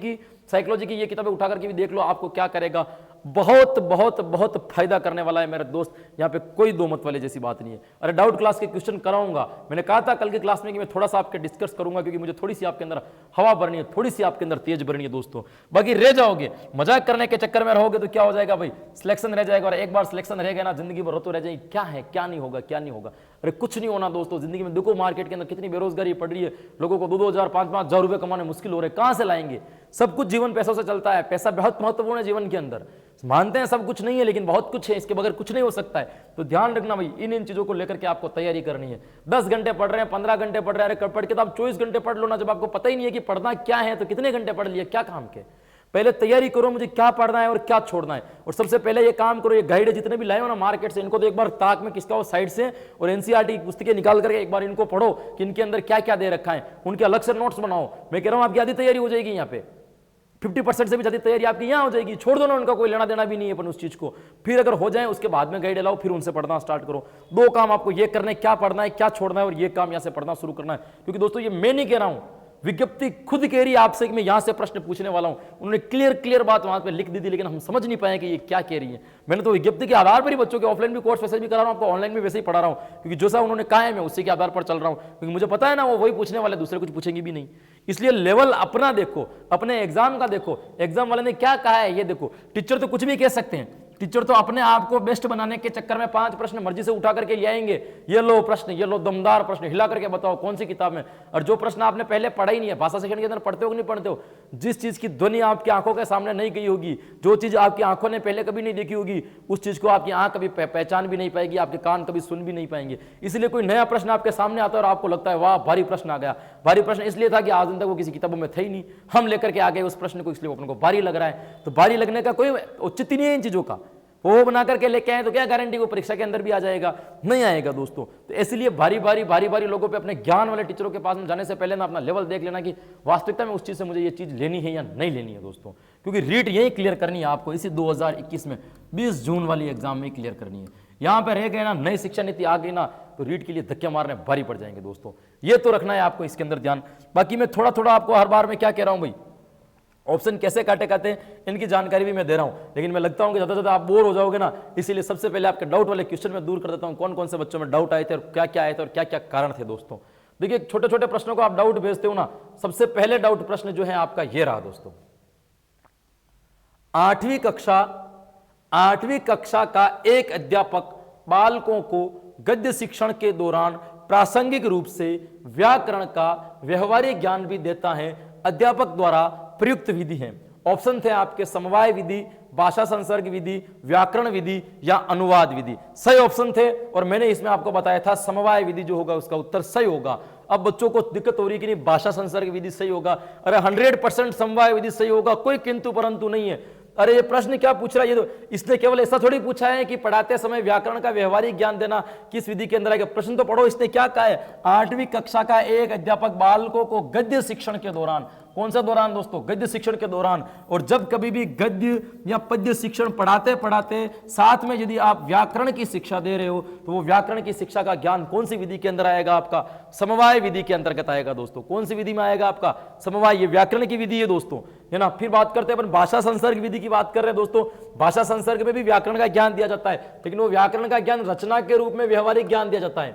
की ये किताबें उठा करके भी देख लो, आपको क्या करेगा, बहुत बहुत बहुत फायदा करने वाला है मेरे दोस्त। यहाँ पे कोई दो मत वाले जैसी बात नहीं है। अरे डाउट क्लास के क्वेश्चन कराऊंगा, मैंने कहा था कल की क्लास में कि मैं थोड़ा सा आपके डिस्कस करूंगा, क्योंकि मुझे थोड़ी सी आपके अंदर हवा भरनी है, थोड़ी सी आपके अंदर तेज भरनी है दोस्तों। बाकी रह जाओगे, मजाक करने के चक्कर में रहोगे तो क्या हो जाएगा भाई, सिलेक्शन रह जाएगा। और एक बार सिलेक्शन रह गया ना, जिंदगी भर तो रह जाएगी, क्या है क्या नहीं होगा, क्या नहीं होगा। अरे कुछ नहीं होना दोस्तों जिंदगी में। देखो मार्केट के अंदर कितनी बेरोजगारी पड़ रही है, लोगों को 2-2 हज़ार 5-5 हज़ार रुपए कमाने मुश्किल हो रहे हैं, कहां से लाएंगे। सब कुछ जीवन पैसों से चलता है, पैसा बहुत महत्वपूर्ण है जीवन के अंदर। मानते हैं सब कुछ नहीं है, लेकिन बहुत कुछ है, इसके बगैर कुछ नहीं हो सकता है। तो ध्यान रखना भाई, इन चीजों को लेकर के आपको तैयारी करनी है। 10 घंटे पढ़ रहे हैं, 15 घंटे पढ़ रहे हैं, पढ़ के तो आप 24 घंटे पढ़ लो ना। जब आपको पता ही नहीं है कि पढ़ना क्या है, तो कितने घंटे पढ़ लिए, क्या काम के। पहले तैयारी करो, मुझे क्या पढ़ना है और क्या छोड़ना है। और सबसे पहले ये काम करो, ये गाइड जितने भी लाए हो ना मार्केट से, इनको तो एक बार ताक में किसका हो साइड से, और एनसीईआरटी की पुस्तकें निकाल करके एक बार इनको पढ़ो कि इनके अंदर क्या क्या दे रखा है, उनके अलग से नोट्स बनाओ। मैं कह रहा हूं आपकी आधी तैयारी हो जाएगी यहाँ पे। 50% से भी ज्यादा तैयारी आपकी यहाँ हो जाएगी, छोड़ दो ना, उनका कोई लेना देना भी नहीं है अपन उस चीज को। फिर अगर हो जाए उसके बाद में गाइड लाओ, फिर उनसे पढ़ना स्टार्ट करो। दो काम आपको ये करना है, क्या पढ़ना है, क्या छोड़ना है, और ये काम यहाँ से पढ़ना शुरू करना है। क्योंकि दोस्तों ये मैं नहीं कह रहा हूं, विज्ञप्ति खुद कह रही है आपसे कि मैं यहां से प्रश्न पूछने वाला हूं। उन्होंने क्लियर बात वहां पे लिख दी थी, लेकिन हम समझ नहीं पाए कि ये क्या कह रही है। मैंने तो विज्ञप्ति के आधार पर ही बच्चों के ऑफलाइन भी कोर्स वैसे भी करा रहा हूं, आपको ऑनलाइन भी वैसे ही पढ़ा रहा हूं, क्योंकि जो सा उन्होंने कहा है मैं उसी के आधार पर चल रहा हूं। क्योंकि मुझे पता है ना वो वही पूछने वाले, दूसरे कुछ पूछेंगे भी नहीं। इसलिए लेवल अपना देखो, अपने एग्जाम का देखो, एग्जाम वाले ने क्या कहा है ये देखो। टीचर तो कुछ भी कह सकते हैं, टीचर तो अपने आप को बेस्ट बनाने के चक्कर में 5 प्रश्न मर्जी से उठा करके ले आएंगे, ये लो प्रश्न, ये लो दमदार प्रश्न, हिला करके बताओ कौन सी किताब में। और जो प्रश्न आपने पहले पढ़ा ही नहीं है, भाषा सेक्शन के अंदर पढ़ते हो कि नहीं पढ़ते हो, जिस चीज की ध्वनि आपकी आंखों के सामने नहीं गई होगी, जो चीज आपकी आंखों ने पहले कभी नहीं देखी होगी, उस चीज को आपकी आंख कभी पहचान भी नहीं पाएगी, आपके कान कभी सुन भी नहीं पाएंगे। इसलिए कोई नया प्रश्न आपके सामने आता है और आपको लगता है वाह भारी प्रश्न आ गया। भारी प्रश्न इसलिए था कि आज दिन तक वो किसी किताबों में थे ही नहीं, हम लेकर के आ गए उस प्रश्न को, इसलिए अपन को भारी लग रहा है। तो भारी लगने का कोई औचित्य नहीं है इन चीजों का। वो बना करके लेके आए तो क्या गारंटी वो परीक्षा के अंदर भी आ जाएगा? नहीं आएगा दोस्तों। तो इसलिए भारी भारी लोगों पे अपने ज्ञान वाले टीचरों के पास में जाने से पहले ना अपना लेवल देख लेना कि वास्तविकता में उस चीज से मुझे ये चीज लेनी है या नहीं लेनी है दोस्तों। क्योंकि रीट यही क्लियर करनी है आपको, इसी 2021 में 20 जून वाली एग्जाम में क्लियर करनी है। यहाँ पे रह गए ना, नई शिक्षा नीति आ गई ना, तो रीट के लिए धक्के मारने भारी पड़ जाएंगे दोस्तों। ये तो रखना है आपको इसके अंदर ध्यान। बाकी मैं थोड़ा आपको हर बार में क्या कह रहा हूं भाई, ऑप्शन कैसे काटे खाते हैं इनकी जानकारी भी मैं दे रहा हूं, लेकिन मैं लगता हूं कि ज्यादा आप बोर हो जाओगे ना, इसीलिए सबसे पहले आपके डाउट वाले क्वेश्चन में दूर कर देता हूं। कौन कौन से बच्चों में डाउट आए थे और क्या क्या आए थे और क्या क्या कारण थे दोस्तों। देखिए छोटे छोटे प्रश्नों को आप डाउट भेजते हो ना, सबसे पहले डाउट प्रश्न जो है आपका ये रहा दोस्तों, 8वीं कक्षा का एक अध्यापक बालकों को गद्य शिक्षण के दौरान प्रासंगिक रूप से व्याकरण का व्यवहारिक ज्ञान भी देता है। अध्यापक द्वारा प्रयुक्त विधि है। ऑप्शन थे आपके समवाय विधि, भाषा संसर्ग विधि, व्याकरण विधि या अनुवाद विधि। सही ऑप्शन थे और मैंने इसमें आपको बताया था समवाय विधि जो होगा उसका उत्तर सही होगा। अब बच्चों को दिक्कत हो रही कि नहीं भाषा संसर्ग विधि सही होगा, अरे 100% समवाय विधि सही होगा, कोई किंतु परंतु नहीं है। अरे ये प्रश्न क्या पूछ रहा है, ये तो इसने केवल ऐसा थोड़ी पूछा है कि पढ़ाते समय व्याकरण का व्यवहारिक ज्ञान देना किस विधि के अंदर आएगा। प्रश्न तो पढ़ो, इसने क्या कहा है, 8वीं कक्षा का एक अध्यापक बालकों को गद्य शिक्षण के दौरान, कौन सा दौरान दोस्तों, गद्य शिक्षण के दौरान। और जब कभी भी गद्य या पद्य शिक्षण पढ़ाते पढ़ाते साथ में यदि आप व्याकरण की शिक्षा दे रहे हो तो वो व्याकरण की शिक्षा का ज्ञान कौन सी विधि के अंदर आएगा, आपका समवाय विधि के अंतर्गत आएगा दोस्तों। कौन सी विधि में आएगा आपका समवाय, ये व्याकरण की विधि है दोस्तों, है ना। फिर बात करते हैं अपन भाषा संसर्ग विधि की बात कर रहे हैं दोस्तों। भाषा संसर्ग में भी व्याकरण का ज्ञान दिया जाता है, लेकिन वो व्याकरण का ज्ञान रचना के रूप में व्यवहारिक ज्ञान दिया जाता है।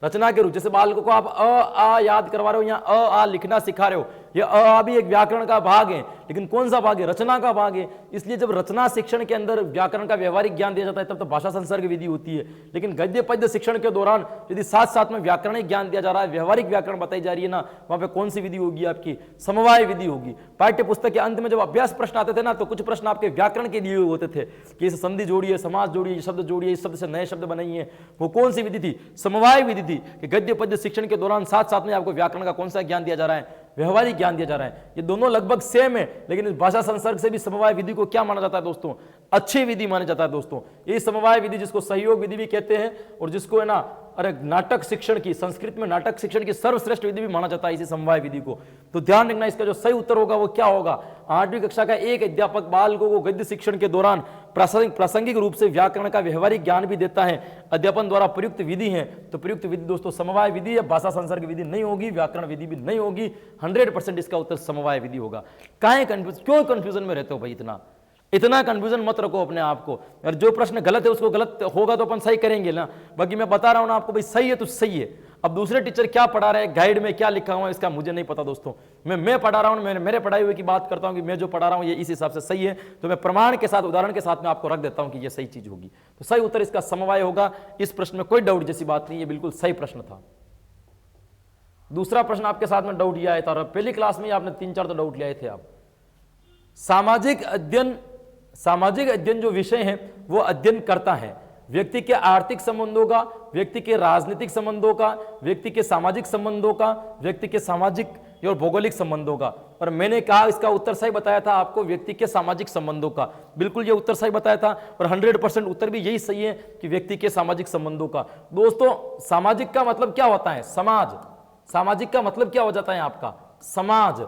रचना के रूप, जैसे बालकों को आप अ आ याद करवा रहे हो या अ आ लिखना सिखा रहे हो, ये अ आ भी एक व्याकरण का भाग है, लेकिन कौन सा भाग है, रचना का भाग है। इसलिए जब रचना शिक्षण के अंदर व्याकरण का व्यवहारिक ज्ञान दिया जाता है तब तो भाषा संसर्ग विधि होती है। लेकिन गद्य पद्य शिक्षण के दौरान यदि साथ साथ में व्याकरणिक ज्ञान दिया जा रहा है, व्यवहारिक व्याकरण बताई जा रही है ना, वहां पे कौन सी विधि होगी, आपकी समवाय विधि होगी। पाठ्य पुस्तक के अंत में जब अभ्यास प्रश्न आते थे ना, तो कुछ प्रश्न आपके व्याकरण के लिए होते थे कि इस संधि जोड़िए, समास जोड़िए, शब्द जोड़िए, इस शब्द से नए शब्द बनाइए। वो कौन सी विधि थी, समवाय विधि थी कि गद्य पद्य शिक्षण के दौरान साथ साथ में आपको व्याकरण का कौन सा ज्ञान दिया जा रहा है, व्यवहारिक ज्ञान दिया जा रहा है। ये दोनों लगभग सेम है, लेकिन इस भाषा संसर्ग से भी समवाय विधि को क्या माना जाता है दोस्तों, अच्छी विधि माना जाता है दोस्तों। ये समवाय विधि जिसको सहयोग विधि भी कहते हैं और जिसको है ना, अरे नाटक शिक्षण की, संस्कृत में नाटक शिक्षण की सर्वश्रेष्ठ विधि भी माना जाता है इसी समवाय विधि को। तो ध्यान रखना, इसका जो सही उत्तर होगा वो क्या होगा, 8वीं कक्षा का एक अध्यापक बालकों को गद्य शिक्षण के दौरान प्रासंगिक रूप से व्याकरण का व्यवहारिक ज्ञान भी देता है। अध्यापन द्वारा प्रयुक्त विधि है, तो प्रयुक्त विधि दोस्तों समवाय विधि या भाषा संसर्ग विधि नहीं होगी, व्याकरण विधि भी नहीं होगी। 100% इसका उत्तर समवाय विधि होगा। काहे क्यों कंफ्यूजन में रहते हो भाई, इतना कंफ्यूजन मत रखो अपने आप को। और जो प्रश्न गलत है उसको गलत होगा तो अपन सही करेंगे ना। बाकी मैं बता रहा हूं ना आपको भाई, सही है तो सही है। अब दूसरे टीचर क्या पढ़ा रहे हैं, गाइड में क्या लिखा हुआ है, इसका मुझे नहीं पता दोस्तों। मैं पढ़ा रहा हूं, मेरे पढ़ाई हुए की बात करता हूं कि मैं जो पढ़ा रहा हूं ये इस हिसाब से सही है, तो मैं प्रमाण के साथ, उदाहरण के साथ में आपको रख देता हूं कि ये सही चीज होगी। तो सही उत्तर इसका समवाय होगा। इस प्रश्न में कोई डाउट जैसी बात नहीं, ये बिल्कुल सही प्रश्न था। दूसरा प्रश्न आपके साथ में डाउट लिया आया था, पहली क्लास में आपने 3-4 तो डाउट लिया थे आप। सामाजिक अध्ययन जो विषय है वो अध्ययन करता है व्यक्ति के आर्थिक संबंधों का, व्यक्ति के राजनीतिक संबंधों का, व्यक्ति के सामाजिक संबंधों का, व्यक्ति के सामाजिक और भौगोलिक संबंधों का। और मैंने कहा इसका उत्तर सही बताया था आपको, व्यक्ति के सामाजिक संबंधों का। बिल्कुल ये उत्तर सही बताया था और 100% उत्तर भी यही सही है कि व्यक्ति के सामाजिक संबंधों का। दोस्तों सामाजिक का मतलब क्या होता है, समाज। सामाजिक का मतलब क्या हो जाता है आपका, समाज।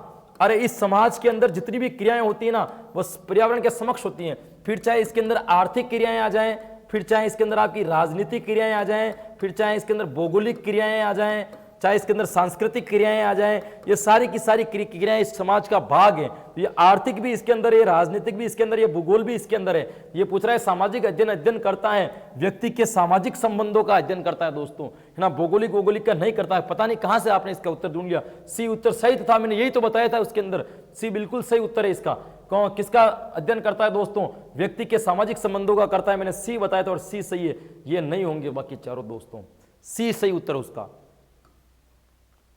अरे इस समाज के अंदर जितनी भी क्रियाएं होती है ना वो पर्यावरण के समक्ष होती हैं, फिर चाहे इसके अंदर आर्थिक क्रियाएं आ जाएं, फिर चाहे इसके अंदर आपकी राजनीतिक क्रियाएं आ जाएं, फिर चाहे इसके अंदर भौगोलिक क्रियाएं आ जाएं, चाहे इसके अंदर सांस्कृतिक क्रियाएं आ जाएं, ये सारी की सारी क्रियाएं इस समाज का भाग है। ये आर्थिक भी इसके अंदर है, राजनीतिक भी इसके अंदर, ये भूगोल भी इसके अंदर है। ये पूछ रहा है सामाजिक अध्ययन करता है, व्यक्ति के सामाजिक संबंधों का अध्ययन करता है दोस्तों, है ना, भौगोलिक का नहीं करता है। पता नहीं कहां से आपने इसका उत्तर ढूंढ लिया। सी उत्तर सही था, मैंने यही तो बताया था उसके अंदर, सी बिल्कुल सही उत्तर है इसका। कौन किसका अध्ययन करता है दोस्तों? व्यक्ति के सामाजिक संबंधों का करता है, मैंने सी बताया था और सी सही है। ये नहीं होंगे बाकी चारों दोस्तों, सी सही उत्तर उसका।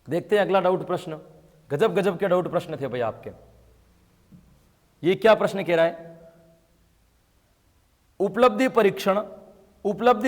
देखते हैं अगला डाउट प्रश्न। गजब गजब के डाउट प्रश्न थे भाई आपके। ये क्या प्रश्न कह रहा है? उपलब्धि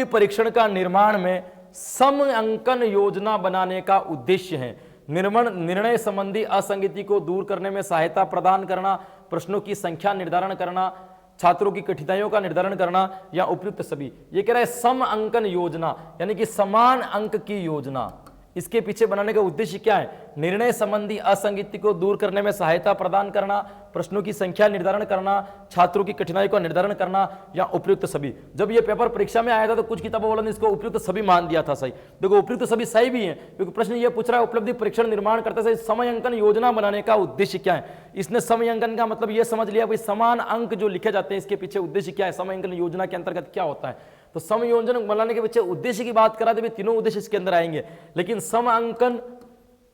परीक्षण का निर्माण में समअंकन योजना बनाने का उद्देश्य है। निर्णय संबंधी असंगति को दूर करने में सहायता प्रदान करना, प्रश्नों की संख्या निर्धारण करना, छात्रों की कठिनाइयों का निर्धारण करना या उपयुक्त सभी। ये कह रहा है समअंकन योजना यानी कि समान अंक की योजना। इसके पीछे बनाने का उद्देश्य क्या है? निर्णय संबंधी असंगति को दूर करने में सहायता प्रदान करना, प्रश्नों की संख्या निर्धारण करना, छात्रों की कठिनाई का निर्धारण करना या उपयुक्त सभी। जब ये पेपर परीक्षा में आया था तो कुछ किताबों वालों ने इसको उपयुक्त सभी मान दिया था। सही देखो, उपयुक्त सभी सही भी है क्योंकि प्रश्न ये पूछ रहा है उपलब्धि परीक्षण निर्माण करते समय समयांकन योजना बनाने का उद्देश्य क्या है। इसने समयांकन का मतलब ये समझ लिया भाई समान अंक जो लिखे जाते हैं इसके पीछे उद्देश्य क्या है, समयांकन योजना के अंतर्गत क्या होता है। तो समयोजन बनाने के पीछे उद्देश्य की बात करा तो तीनों उद्देश्य इसके अंदर आएंगे, लेकिन समांकन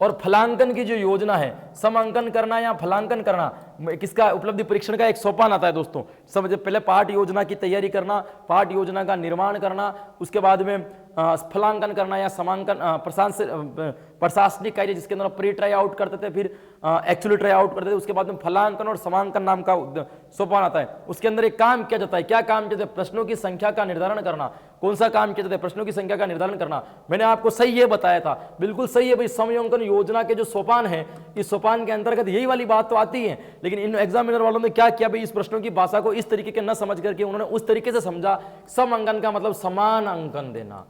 और फलांकन की जो योजना है, समांकन करना या फलांकन करना, किसका उपलब्धि परीक्षण का एक सोपान आता है दोस्तों। समझे, पहले पाठ योजना की तैयारी करना, पाठ योजना का निर्माण करना, उसके बाद में फलांकन करना या समांकन प्रशासनिक कार्य जिसके अंदर प्री ट्राई आउट करते थे, फिर एक्चुअली ट्राई आउट करते थे, उसके बाद में फलांकन और समांकन नाम का सोपान आता है। उसके अंदर एक काम किया जाता है। क्या काम किया जाता है? प्रश्नों की संख्या का निर्धारण करना। कौन सा काम किया जाता है? प्रश्नों की संख्या का निर्धारण करना। मैंने आपको सही ये बताया था, बिल्कुल सही है भाई। समयांकन योजना के जो सोपान है, इस सोपान के अंतर्गत यही वाली बात तो आती है, लेकिन इन एग्जामिनर वालों ने क्या किया भाई, इस प्रश्नों की भाषा को इस तरीके के न समझ करके उन्होंने उस तरीके से समझा। समअंकन का मतलब समान अंकन देना,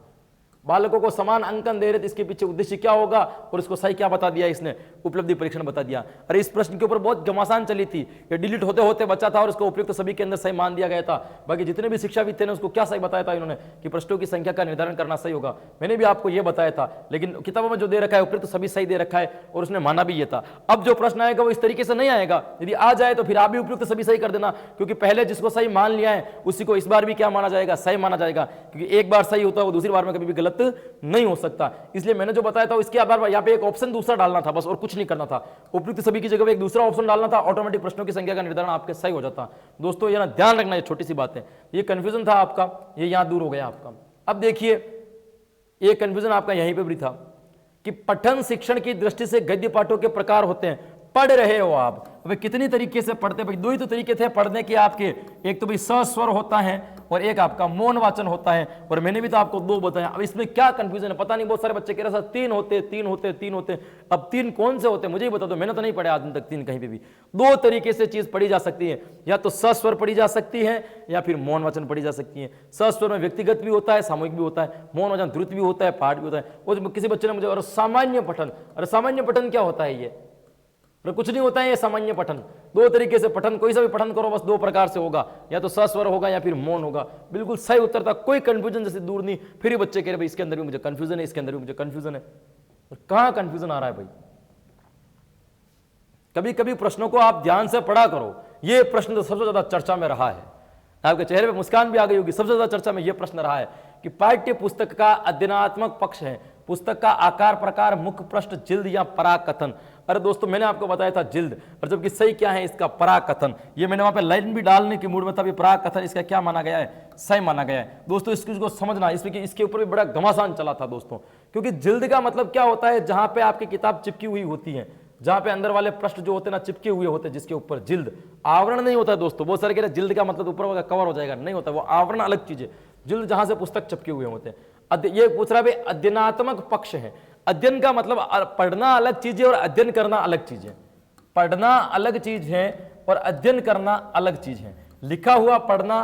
बालकों को समान अंकन दे रहे थे, इसके पीछे उद्देश्य क्या होगा और इसको सही क्या बता दिया इसने, उपलब्धि परीक्षण बता दिया। अरे इस प्रश्न के ऊपर बहुत घमासान चली थी, ये डिलीट होते होते बचा था और इसको उपयुक्त सभी के अंदर सही मान दिया गया था। बाकी जितने भी शिक्षाविद थे उसको क्या सही बताया था इन्होंने कि प्रश्नों की संख्या का निर्धारण करना सही होगा। मैंने भी आपको यह बताया था, लेकिन किताबों में जो दे रखा है उपयुक्त सभी सही दे रखा है और उसने माना भी ये था। अब जो प्रश्न आएगा वो इस तरीके से नहीं आएगा, यदि आ जाए तो फिर आप भी उपयुक्त सभी सही कर देना, क्योंकि पहले जिसको सही मान लिया है उसी को इस बार भी क्या माना जाएगा, सही माना जाएगा। क्योंकि एक बार सही होता है वो दूसरी बार में कभी भी गलत नहीं हो सकता। इसलिए मैंने जो बताया था इसके आधार पर यहाँ पे एक ऑप्शन दूसरा डालना था बस, और कुछ नहीं करना था। उपयुक्त सभी की जगह पे एक दूसरा ऑप्शन डालना था, ऑटोमेटिक प्रश्नों की संख्या का निर्धारण आपके सही हो जाता। दोस्तों ये ना ध्यान रखना, ये छोटी सी बात है, ये कंफ्यूजन था आपका, ये यहाँ दूर हो गया आपका। अब देखिए ये कंफ्यूजन आपका यहीं पे भी था कि पठन शिक्षण की दृष्टि से गद्य पाठों के प्रकार होते हैं। पढ़ रहे हो आप, अबे कितनी तरीके से पढ़ते भाई? दो ही तो तरीके थे पढ़ने के आपके, एक तो भाई सस्वर होता है और एक आपका मौन वाचन होता है, और मैंने भी तो आपको दो बताया। अब इसमें क्या कंफ्यूजन है पता नहीं, बहुत सारे बच्चे कह रहे हैं तीन होते। अब तीन कौन से होते हैं मुझे ही बता दो, मैंने तो नहीं पढ़ा आज तक तीन कहीं पे भी। दो तरीके से चीज पढ़ी जा सकती है, या तो सस्वर पढ़ी जा सकती है या फिर मौन वाचन पढ़ी जा सकती है। सस्वर में व्यक्तिगत भी होता है, सामूहिक भी होता है, मौन वाचन द्रुत भी होता है, पाठ भी होता है। और किसी बच्चे ने मुझे और सामान्य पठन, अरे सामान्य पठन क्या होता है? ये कुछ नहीं होता है, ये सामान्य पठन। दो तरीके से पठन, कोई सा भी पठन करो बस दो प्रकार से होगा, या तो सस्वर होगा या फिर मौन होगा। बिल्कुल सही उत्तर था, कोई कंफ्यूजन जैसे दूर नहीं। फिर ही बच्चे कह रहे भाई इसके अंदर भी मुझे कंफ्यूजन है, इसके अंदर भी मुझे कंफ्यूजन है। कहां कंफ्यूजन आ रहा है भाई? कभी कभी प्रश्नों को आप ध्यान से पढ़ा करो। ये प्रश्न तो सबसे ज्यादा चर्चा में रहा है, आपके चेहरे पे मुस्कान भी आ गई होगी। सबसे ज्यादा चर्चा में यह प्रश्न रहा है कि पाठ्य पुस्तक का अध्ययनात्मक पक्ष है पुस्तक का आकार प्रकार, मुख्य पृष्ठ, जिल्द या पराकथन। अरे दोस्तों मैंने आपको बताया था जिल्द, और जबकि सही क्या है इसका पराकथन। ये मैंने वहां पे लाइन भी डालने की मूड में था, पराकथन इसका क्या माना गया है, सही माना गया है। दोस्तों इसको समझना, इसके ऊपर भी बड़ा घमासान चला था दोस्तों, क्योंकि जिल्द का मतलब क्या होता है, जहां पे आपकी किताब चिपकी हुई होती है, जहां पे अंदर वाले पृष्ठ जो होते हैं ना चिपके हुए होते हैं, जिसके ऊपर जिल्द, आवरण नहीं होता है दोस्तों। बहुत सारे कह रहे जिल्द का मतलब ऊपर होगा कवर हो जाएगा, नहीं होता, वो आवरण अलग चीज है। जिल्द जहां से पुस्तक चिपके हुए होते हैं। ये पूछ रहा है अध्ययनात्मक पक्ष है। अध्ययन का मतलब पढ़ना अलग चीज है और अध्ययन करना अलग चीज है। पढ़ना अलग चीज है और अध्ययन करना अलग चीज है। लिखा हुआ पढ़ना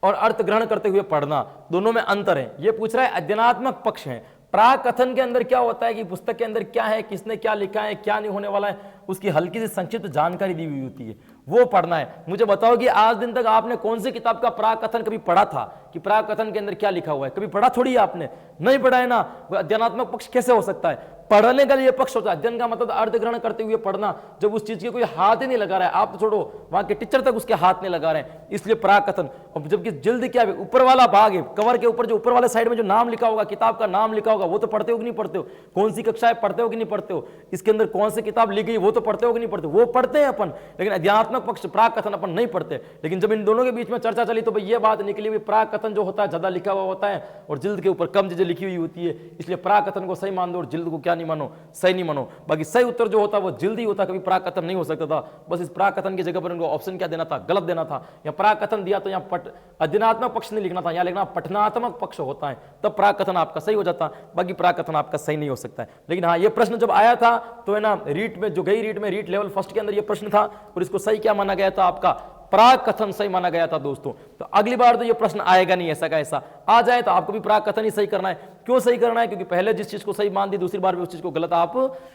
और अर्थ ग्रहण करते हुए पढ़ना, दोनों में अंतर है। यह पूछ रहा है अध्ययनात्मक पक्ष है, प्राकथन के अंदर क्या होता है कि पुस्तक के अंदर क्या है, किसने क्या लिखा है, क्या नहीं होने वाला है, उसकी हल्की सी संक्षिप्त जानकारी दी हुई होती है, वो पढ़ना है। मुझे बताओ कि आज दिन तक आपने कौन सी किताब का प्राकथन कभी पढ़ा था कि प्राकथन के अंदर क्या लिखा हुआ है? कभी पढ़ा थोड़ी है आपने, नहीं पढ़ा है ना। अध्ययनात्मक पक्ष कैसे हो सकता है? पढ़ने का लिए पक्ष होता है। अध्ययन का मतलब अर्थ ग्रहण करते हुए पढ़ना, जब उस चीज के कोई हाथ ही नहीं लगा रहा है, आप तो छोड़ो वहां के टीचर तक उसके हाथ नहीं लगा रहे हैं, इसलिए प्राकथन। और जबकि जिल्द क्या है, ऊपर वाला भाग है, कवर के ऊपर जो ऊपर वाले साइड में जो नाम लिखा होगा, किताब का नाम लिखा होगा, वो तो पढ़ते हो कि नहीं पढ़ते हो? कौन सी कक्षाएं पढ़ते हो कि नहीं पढ़ते हो? इसके अंदर कौन सी किताब लिखी गई वो तो पढ़ते हो कि नहीं पढ़ते? वो पढ़ते हैं अपन, लेकिन अध्यात्मक पक्ष प्राकथन अपन नहीं पढ़ते। लेकिन जब इन दोनों के बीच में चर्चा चली तो भाई ये बात निकली हुई, प्राकथन जो होता है ज्यादा लिखा हुआ होता है और जिल्द के ऊपर कम चीजें लिखी हुई होती है, इसलिए प्राकथन को सही मान दो और जिल्द को क्या नहीं मानो, सही नहीं मानो। बाकी सही उत्तर जो होता है वो जिल्द ही होता, कभी प्राकथन नहीं हो सकता था। बस इस प्राकथन की जगह पर इनको ऑप्शन क्या देना था, गलत देना था। या प्राकथन दिया तो यहाँ अध्ययनात्मक पक्ष नहीं लिखना था, यहाँ लिखना पठनात्मक पक्ष होता है, तब प्राकथन आपका सही हो जाता। बाकी प्राकथन आपका सही नहीं हो सकता है। लेकिन हाँ, ये प्रश्न जब आया था तो है ना, रीट में जो गई रीट में, रीट लेवल फर्स्ट के अंदर ये प्रश्न था और इसको सही क्या माना गया था? आपका प्राकथन सही माना गया था दोस्तों। तो अगली बार तो ये प्रश्न आएगा नहीं, ऐसा का ऐसा आ जाए तो आपको भी प्राकथन ही सही करना है। क्यों सही करना है? क्योंकि पहले जिस चीज को सही मान दी दूसरी बार भी उस चीज को गलत आप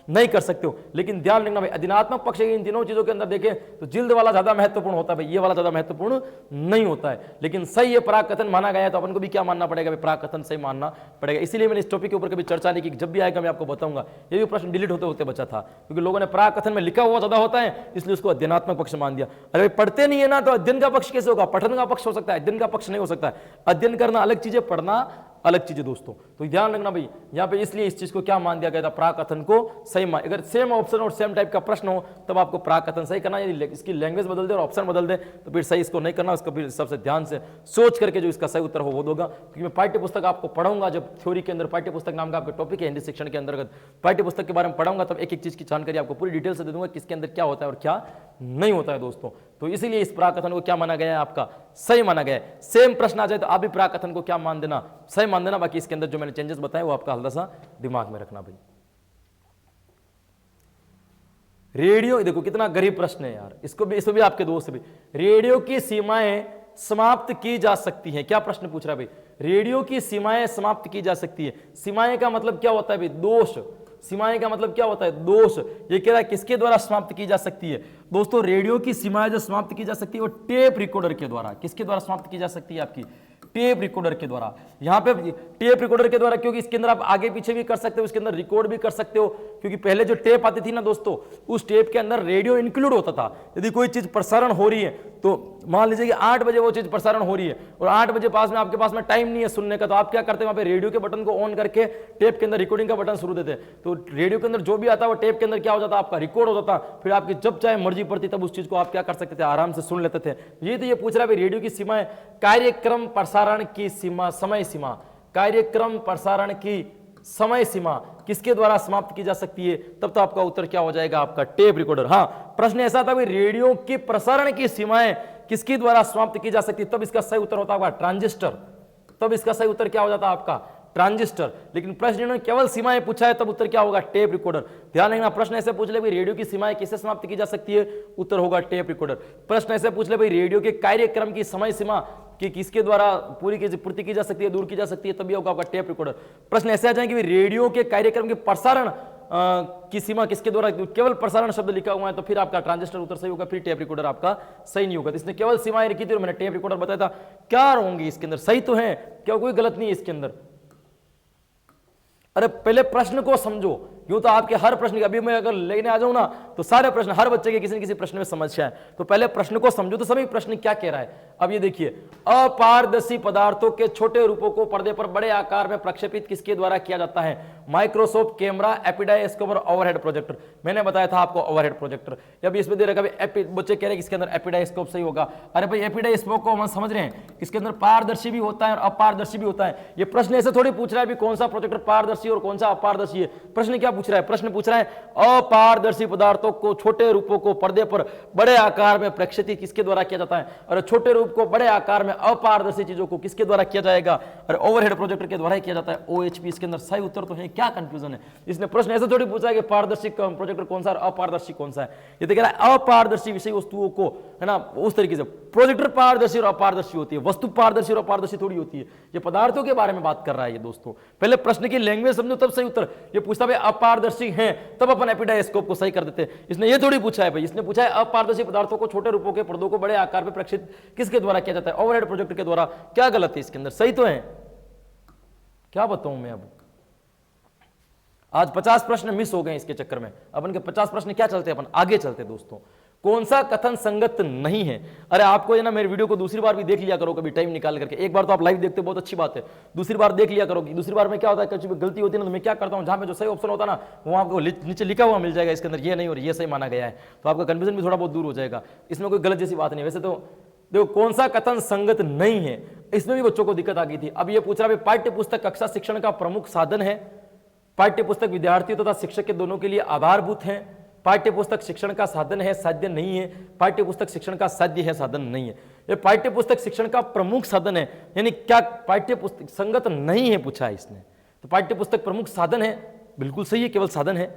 नहीं कर सकते हो। लेकिन ध्यान रखना भाई, अध्ययनात्मक पक्ष इन तीनों चीजों के अंदर देखें तो जिल्द वाला ज्यादा महत्वपूर्ण होता है भाई, ये वाला ज्यादा महत्वपूर्ण नहीं होता है। लेकिन सही ये प्राकथन माना गया है तो अपन को भी क्या मानना पड़ेगा? प्राकथन सही मानना पड़ेगा। इसीलिए मैंने इस टॉपिक के ऊपर कभी चर्चा नहीं की, जब भी आएगा मैं आपको बताऊंगा। ये भी प्रश्न डिलीट होते होते बचा था क्योंकि लोगों ने प्राकथन में लिखा हुआ ज्यादा होता है इसलिए उसको अध्ययनात्मक पक्ष मान दिया। अरे पढ़ते नहीं है ना तो अध्ययन का पक्ष कैसे होगा? पठन का पक्ष हो सकता है, अध्ययन का पक्ष नहीं हो सकता है। अध्ययन करना अलग चीज है, पढ़ना अलग चीज है दोस्तों। तो ध्यान रखना भाई, यहाँ पे इसलिए इस चीज को क्या मान दिया गया था? प्राकथन को सही मान। अगर सेम ऑप्शन और सेम टाइप का प्रश्न हो तब आपको प्राकथन सही करना। यदि इसकी लैंग्वेज बदल दे और ऑप्शन बदल दे तो फिर सही इसको नहीं करना, उसको फिर सबसे ध्यान से सोच करके जो इसका सही उत्तर हो वो दोगा। क्योंकि मैं पाठ्य पुस्तक आपको पढ़ाऊंगा, जब थ्योरी के अंदर पाठ्य पुस्तक नाम का आपका टॉपिक है हिंदी शिक्षण के अंतर्गत, पाठ्य पुस्तक के बारे में पढ़ाऊंगा, तब एक एक चीज की जानकारी आपको पूरी डिटेल से दे दूंगा किसके अंदर क्या होता है और क्या नहीं होता है दोस्तों। तो इसीलिए इस प्राकथन को क्या माना गया है? आपका सही माना गया है। सेम प्रश्न आ जाए तो आप भी प्राकथन को क्या मान देना? सही मान देना। बाकी इसके अंदर जो मैंने चेंजेस बताए वो आपका हल्का सा दिमाग में रखना भाई। रेडियो, देखो कितना गरीब प्रश्न है यार, इसको भी आपके दोस्त भी। रेडियो की सीमाएं समाप्त की जा सकती हैं? क्या प्रश्न पूछ रहा है भाई? रेडियो की सीमाएं समाप्त की जा सकती है। सीमाएं का मतलब क्या होता है भाई? दोष। सीमाएं का मतलब क्या होता है? दोष। ये कह रहा है किसके द्वारा समाप्त की जा सकती है? दोस्तों रेडियो की सीमाएं जो समाप्त की जा सकती है वो टेप रिकॉर्डर के द्वारा। किसके द्वारा समाप्त की जा सकती है? आपकी टेप रिकॉर्डर के द्वारा। यहां पे टेप रिकॉर्डर के द्वारा, क्योंकि इसके अंदर आप आगे पीछे भी कर सकते हो, इसके अंदर रिकॉर्ड भी कर सकते हो। क्योंकि पहले जो टेप आती थी ना दोस्तों, उस टेप के अंदर रेडियो इंक्लूड होता था। यदि कोई चीज प्रसारण हो रही है तो मान लीजिए कि 8 बजे वो चीज प्रसारण हो रही है और 8 बजे पास में आपके पास में टाइम नहीं है सुनने का, तो आप क्या करते हैं? वहां पे रेडियो के बटन को ऑन करके टेप के अंदर रिकॉर्डिंग का बटन शुरू देते हैं, तो रेडियो के अंदर जो भी आता है वो टेप के अंदर क्या हो जाता है? आपका रिकॉर्ड हो जाता। फिर आपकी जब चाहे मर्जी पड़ती तब उस चीज को आप क्या कर सकते थे? आराम से सुन लेते थे। ये तो ये पूछ रहा है रेडियो की सीमाएं, कार्यक्रम प्रसारण की सीमा, समय सीमा। कार्यक्रम प्रसारण की समय सीमा किसके द्वारा समाप्त की जा सकती है? तब तो आपका उत्तर क्या हो जाएगा? आपका टेप रिकॉर्डर। हाँ, प्रश्न ऐसा था भाई, रेडियो के प्रसारण की सीमाएं किसके द्वारा समाप्त की जा सकती है? तब इसका सही उत्तर होता होगा ट्रांजिस्टर। तब इसका सही उत्तर क्या हो जाता आपका? ट्रांजिस्टर। लेकिन प्रश्न इन्होंने केवल सीमाएं पूछा है, तब उत्तर क्या होगा? Tape recorder. ध्यान रखना, प्रश्न ऐसे पूछ ले भाई रेडियो की सीमाएं किससे समाप्त की जा सकती है? उत्तर होगा टेप रिकॉर्डर। प्रश्न ऐसे पूछ ले भाई रेडियो के कार्यक्रम की समय सीमा कि किसके द्वारा पूर्ति की जा सकती है, दूर की जा सकती है, तभी होगा आपका टेप रिकॉर्डर। प्रश्न ऐसे आ जाएंगे कि रेडियो के कार्यक्रम के प्रसारण की सीमा किसके द्वारा? केवल प्रसारण शब्द लिखा हुआ है तो फिर आपका ट्रांजिस्टर उत्तर सही होगा, फिर टेप रिकॉर्डर आपका सही नहीं होगा। तो इसने केवल सीमाएं लिखी थी और मैंने टेप रिकॉर्डर बताया था। क्या होंगी इसके अंदर? सही तो है, क्या कोई गलत नहीं है इसके अंदर? अरे पहले प्रश्न को समझो। यूं तो आपके हर प्रश्न, अभी मैं अगर लेने आ जाऊं ना तो सारे प्रश्न, हर बच्चे के किसी न किसी प्रश्न में समस्या है, तो पहले प्रश्न को समझो तो सभी प्रश्न क्या कह रहा है। अब ये देखिए, अपारदर्शी पदार्थों के छोटे रूपों को पर्दे पर बड़े आकार में प्रक्षेपित किसके द्वारा किया जाता है? माइक्रोस्कोप, कैमरा, एपिडाइस्कोप और ओवरहेड प्रोजेक्टर। मैंने बताया था आपको ओवरहेड प्रोजेक्टर। अब इसमें दे रखा है, बच्चे कह रहे हैं इसके अंदर एपिडाइस्कोप सही होगा। अरे भाई एपिडाइस्कोप को हम समझ रहे हैं, इसके अंदर पारदर्शी भी होता है और अपारदर्शी भी होता है। ये प्रश्न ऐसे थोड़ी पूछ रहा है कौन सा प्रोजेक्टर पारदर्शी और कौन सा अपारदर्शी है। प्रश्न क्या पूछ रहा है? प्रश्न पूछ रहा है अपारदर्शी पदार्थों को, छोटे रूपों को पर्दे पर बड़े आकार में प्रक्षेपित किसके द्वारा किया जाता है? और छोटे रूप को बड़े आकार में अपारदर्शी चीजों को किसके द्वारा किया जाएगा, और ओवरहेड प्रोजेक्टर के द्वारा ही किया जाता है, OHP इसके अंदर सही उत्तर तो है। क्या कंफ्यूजन है, इसने प्रश्न ऐसे थोड़ी पूछा है कि पारदर्शी प्रोजेक्टर कौन सा और अपारदर्शी कौन सा है। ये तो कह रहा है अपारदर्शी विषय वस्तुओं को, है ना, उस तरीके से। प्रोजेक्टर पारदर्शी और अपारदर्शी होती है, वस्तु पारदर्शी और अपारदर्शी थोड़ी होती है। ये पदार्थों के बारे में बात कर रहा है ये दोस्तों। पहले प्रश्न की लैंग्वेज समझो तब सही उत्तर। ये पूछता है अपारदर्शी है तब अपन एपिडायस्कोप को सही कर देते हैं। इसने ये थोड़ी पूछा है भाई, इसने पूछा है अपारदर्शी पदार्थों को छोटे रूपों के पर्दों को बड़े आकार में प्रक्षेपित किसके द्वारा किया जाता है, ओवरहेड प्रोजेक्टर के द्वारा। क्या गलत है इसके अंदर, सही तो है। क्या बताऊं मैं अब, आज 50 प्रश्न मिस हो गए इसके चक्कर में। अपन के 50 प्रश्न क्या चलते हैं, अपन आगे चलते दोस्तों। कौन सा कथन संगत नहीं है। अरे आपको ये ना मेरे वीडियो को दूसरी बार भी देख लिया करो कभी टाइम निकाल करके। एक बार तो आप लाइव देखते हो बहुत अच्छी बात है, दूसरी बार देख लिया करो। दूसरी बार में क्या होता है, कुछ गलती होती है ना तो मैं क्या करता हूं, जहां पे जो सही ऑप्शन होता है ना वो आपको नीचे लिखा हुआ मिल जाएगा, इसके अंदर ये नहीं और ये सही माना गया है, तो आपका कंफ्यूजन भी थोड़ा बहुत दूर हो जाएगा। इसमें कोई गलत जैसी बात नहीं। वैसे तो देखो कौन सा कथन संगत नहीं है, इसमें भी बच्चों को दिक्कत आ गई थी। अब ये पूछ रहा है पाठ्य पुस्तक कक्षा शिक्षण का प्रमुख साधन है, पाठ्य पुस्तक विद्यार्थियों तथा शिक्षक के दोनों के लिए आधारभूत है, पाठ्य पुस्तक शिक्षण का साधन है साध्य नहीं है, पाठ्य पुस्तक शिक्षण का साध्य है साधन नहीं है। ये पाठ्य पुस्तक शिक्षण का प्रमुख साधन है, यानी क्या पाठ्य पुस्तक संगत नहीं है पूछा है इसने। तो पाठ्य पुस्तक प्रमुख साधन है, बिल्कुल सही है, केवल साधन है।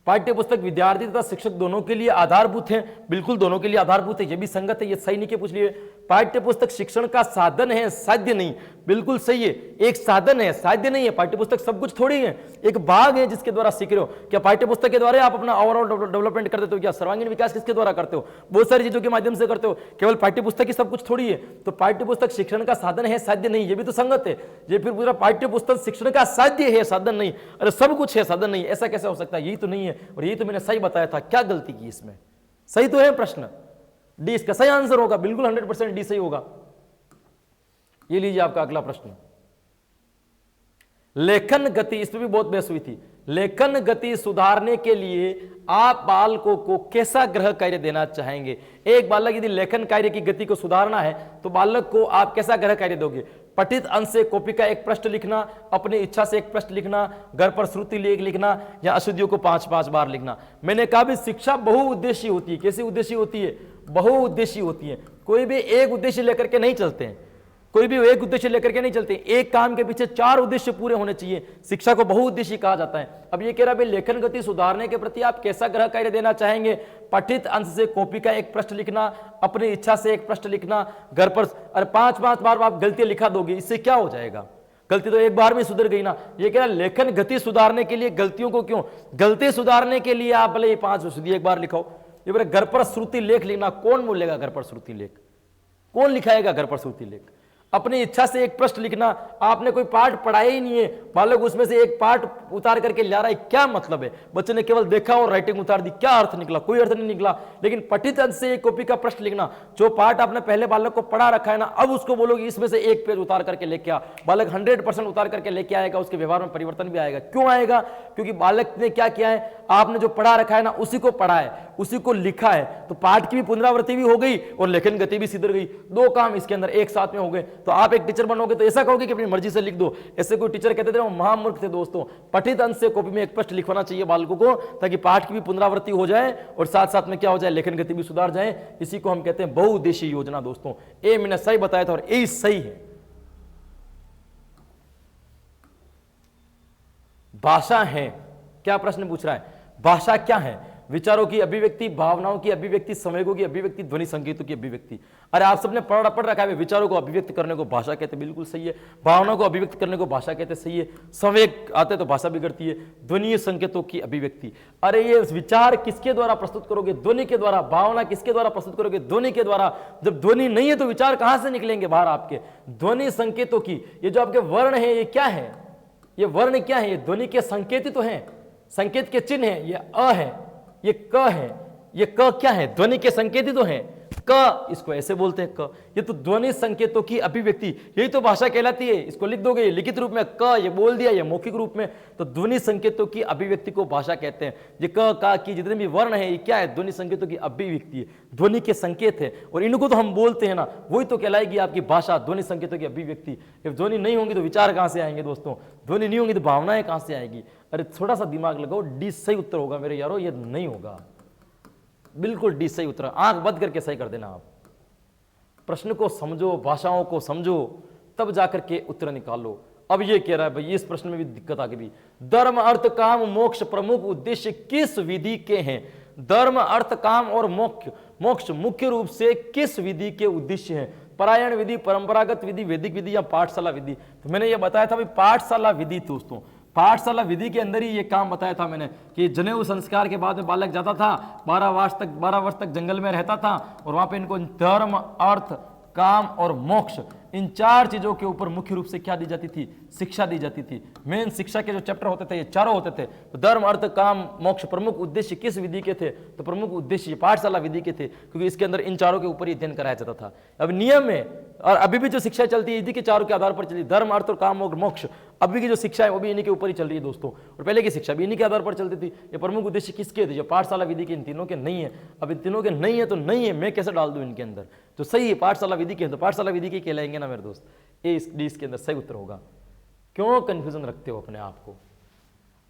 पाठ्य पुस्तक विद्यार्थी तथा शिक्षक दोनों के लिए आधारभूत है, बिल्कुल दोनों के लिए आधारभूत है, ये भी संगत है, ये सही नहीं के पूछ लिए। पाठ्य पुस्तक शिक्षण का साधन है साध्य नहीं, बिल्कुल सही है, एक साधन है साध्य नहीं है। पाठ्य पुस्तक सब कुछ थोड़ी है, एक भाग है जिसके द्वारा सीख रहे हो। क्या पाठ्य पुस्तक के द्वारा आप अपना ओवरऑल डेवलपमेंट कर देते हो, क्या सर्वांगीण विकास किसके द्वारा करते हो, बहुत सारी चीजों के माध्यम से करते हो, केवल पाठ्य पुस्तक ही सब कुछ थोड़ी है। तो पाठ्य पुस्तक शिक्षण का साधन है साध्य नहीं, ये भी तो संगत है। ये फिर पूरा पाठ्य पुस्तक शिक्षण का साध्य है साधन नहीं, अरे सब कुछ है साधन नहीं, ऐसा कैसे हो सकता है, यही तो नहीं है। और यही तो मैंने सही बताया था, क्या गलती की इसमें, सही तो है प्रश्न। डी इसका सही आंसर होगा, बिल्कुल 100% डी सही होगा। ये लीजिए आपका अगला प्रश्न, लेखन गति, इस पर भी बहुत बहस हुई थी। लेखन गति सुधारने के लिए आप बालकों को कैसा गृह कार्य देना चाहेंगे। एक बालक यदि लेखन कार्य की गति को सुधारना है तो बालक को आप कैसा गृह कार्य दोगे। पठित अंश से कॉपी का एक पृष्ठ लिखना, अपनी इच्छा से एक पृष्ठ लिखना, घर पर श्रुति लेख लिखना, या अशुद्धियों को 5-5 बार लिखना। मैंने कहा भी शिक्षा बहुउद्देशीय होती है। कैसी उद्देश्य होती है, बहुउद्देशीय होती है। कोई भी एक उद्देश्य लेकर के नहीं चलते हैं, कोई भी एक उद्देश्य लेकर के नहीं चलते, एक काम के पीछे 4 उद्देश्य पूरे होने चाहिए। शिक्षा को बहुउद्देशीय कहा जाता है। अब ये कह रहा है लेखन गति सुधारने के प्रति आप कैसा गृह कार्य देना चाहेंगे। पठित अंश से कॉपी का एक पृष्ठ लिखना, अपनी इच्छा से एक पृष्ठ लिखना, घर पर, और 5-5 बार आप गलतियां लिखा दोगे, इससे क्या हो जाएगा, गलती तो एक बार में सुधर गई ना। ये कह रहा लेखन गति सुधारने के लिए गलतियों को क्यों, गलती सुधारने के लिए आप भले 5 शुद्धि एक बार लिखाओ। ये बोले घर पर श्रुति लेख लिखना, कौन बोलेगा घर पर श्रुति लेख, कौन लिखाएगा घर पर श्रुति लेख। अपनी इच्छा से एक पृष्ठ लिखना, आपने कोई पाठ पढ़ाया ही नहीं है, बालक उसमें से एक पाठ उतार करके ला रहा है, क्या मतलब है। बच्चे ने केवल देखा और राइटिंग उतार दी, क्या अर्थ निकला, कोई अर्थ नहीं निकला। लेकिन पठित अंश से एक कॉपी का पृष्ठ लिखना, जो पाठ आपने पहले बालक को पढ़ा रखा है ना, अब उसको बोलोगे इसमें से एक पेज उतार करके लेके आ, बालक 100% उतार करके लेके आएगा, उसके व्यवहार में परिवर्तन भी आएगा। क्यों आएगा, क्योंकि बालक ने क्या किया है, आपने जो पढ़ा रखा है ना उसी को पढ़ा है, उसी को लिखा है, तो पाठ की भी पुनरावृत्ति भी हो गई और लेखन गति भी सुधर गई। 2 काम इसके अंदर एक साथ में हो गए। तो आप एक टीचर बनोगे तो ऐसा कहोगे कि अपनी मर्जी से लिख दो। ऐसे कोई टीचर कहते थे वो महामूर्ख थे दोस्तों। पठित अंश से कॉपी में एक पृष्ठ लिखवाना चाहिए बालकों को, ताकि पाठ की भी पुनरावृत्ति हो जाए और साथ साथ में क्या हो जाए, लेखन गति भी सुधार जाए। इसी को हम कहते हैं बहुउद्देशीय योजना दोस्तों। ये मैंने सही बताया था और यही सही है। भाषा है, क्या प्रश्न पूछ रहा है, भाषा क्या है, विचारों की अभिव्यक्ति, भावनाओं की अभिव्यक्ति, संवेगों की अभिव्यक्ति, ध्वनि संकेतों की अभिव्यक्ति। अरे आप सबने पढ़ रखा है, विचारों को अभिव्यक्त करने को भाषा कहते, बिल्कुल सही है। भावनाओं को अभिव्यक्त करने को भाषा कहते, सही है। संवेग आते तो भाषा बिगड़ती है। ध्वनि संकेतों की अभिव्यक्ति, अरे ये विचार किसके द्वारा प्रस्तुत करोगे, ध्वनि के द्वारा। भावना किसके द्वारा प्रस्तुत करोगे, ध्वनि के द्वारा। जब ध्वनि नहीं है तो विचार कहां से निकलेंगे बाहर आपके। ध्वनि संकेतों की, ये जो आपके वर्ण है ये क्या है, ये वर्ण क्या है, ये ध्वनि के संकेत ही तो है, संकेत के चिन्ह है। ये अ है, ये क है, ये क क्या है, ध्वनि के संकेत ही तो है। क इसको ऐसे बोलते हैं क, ये तो ध्वनि संकेतों की अभिव्यक्ति, यही तो भाषा कहलाती है। इसको लिख दोगे ये लिखित रूप में क, ये बोल दिया ये मौखिक रूप में, तो ध्वनि संकेतों की अभिव्यक्ति को भाषा कहते हैं। ये क का की जितने भी वर्ण है ये क्या है, ध्वनि संकेतों की अभिव्यक्ति है, ध्वनि के संकेत है। और इनको तो हम बोलते हैं ना, वही तो कहलाएगी आपकी भाषा, ध्वनि संकेतों की अभिव्यक्ति। जब ध्वनि नहीं होंगी तो विचार कहां से आएंगे दोस्तों, ध्वनि नहीं होंगी तो भावनाएं कहां से आएगी। अरे थोड़ा सा दिमाग लगाओ, डी सही उत्तर होगा मेरे यारो, ये नहीं होगा, बिल्कुल डी सही उत्तर। आंख बंद करके सही कर देना आप। प्रश्न को समझो, भाषाओं को समझो, तब जाकर के उत्तर निकालो। अब ये कह रहा है भाई, इस प्रश्न में भी दिक्कत आ गई। धर्म अर्थ काम मोक्ष प्रमुख उद्देश्य किस विधि के हैं? धर्म अर्थ काम और मोक्ष मुख्य रूप से किस विधि के उद्देश्य हैं? परायण विधि, परंपरागत विधि, वैदिक विधि या पाठशाला विधि? तो मैंने ये बताया था भाई पाठशाला विधि। दोस्तों पाठशाला विधि के अंदर ही ये काम बताया था मैंने कि जनेऊ संस्कार के बाद में बालक जाता था, 12 वर्ष तक जंगल में रहता था और वहां पे इनको धर्म अर्थ काम और मोक्ष इन 4 चीजों के ऊपर मुख्य रूप से क्या दी जाती थी? शिक्षा दी जाती थी। मेन शिक्षा के जो चैप्टर होते थे ये चारों होते थे। तो धर्म अर्थ काम मोक्ष प्रमुख उद्देश्य किस विधि के थे? तो प्रमुख उद्देश्य पाठशाला विधि के थे, क्योंकि इसके अंदर इन चारों के ऊपर ही अध्ययन कराया जाता था। अब नियम में और अभी भी जो शिक्षा चलती है इन्हीं के चारों के आधार पर चली, धर्म अर्थ और काम और मोक्ष। अभी की जो शिक्षा है वो भी इन्हीं के ऊपर ही चल रही है दोस्तों, और पहले की शिक्षा भी इन्हीं के आधार पर चलती थी। ये प्रमुख उद्देश्य किसके थे? जो पाठशाला विधि के इन तीनों के नहीं है। अब इन तीनों के नहीं है तो नहीं है, मैं कैसे डाल दूं इनके अंदर? तो सही है पाठशाला विधि के, तो पाठशाला विधि के कहलाएंगे ना मेरे दोस्त। ए इस डी इसके अंदर सही उत्तर होगा। क्यों कंफ्यूजन रखते हो अपने आप को?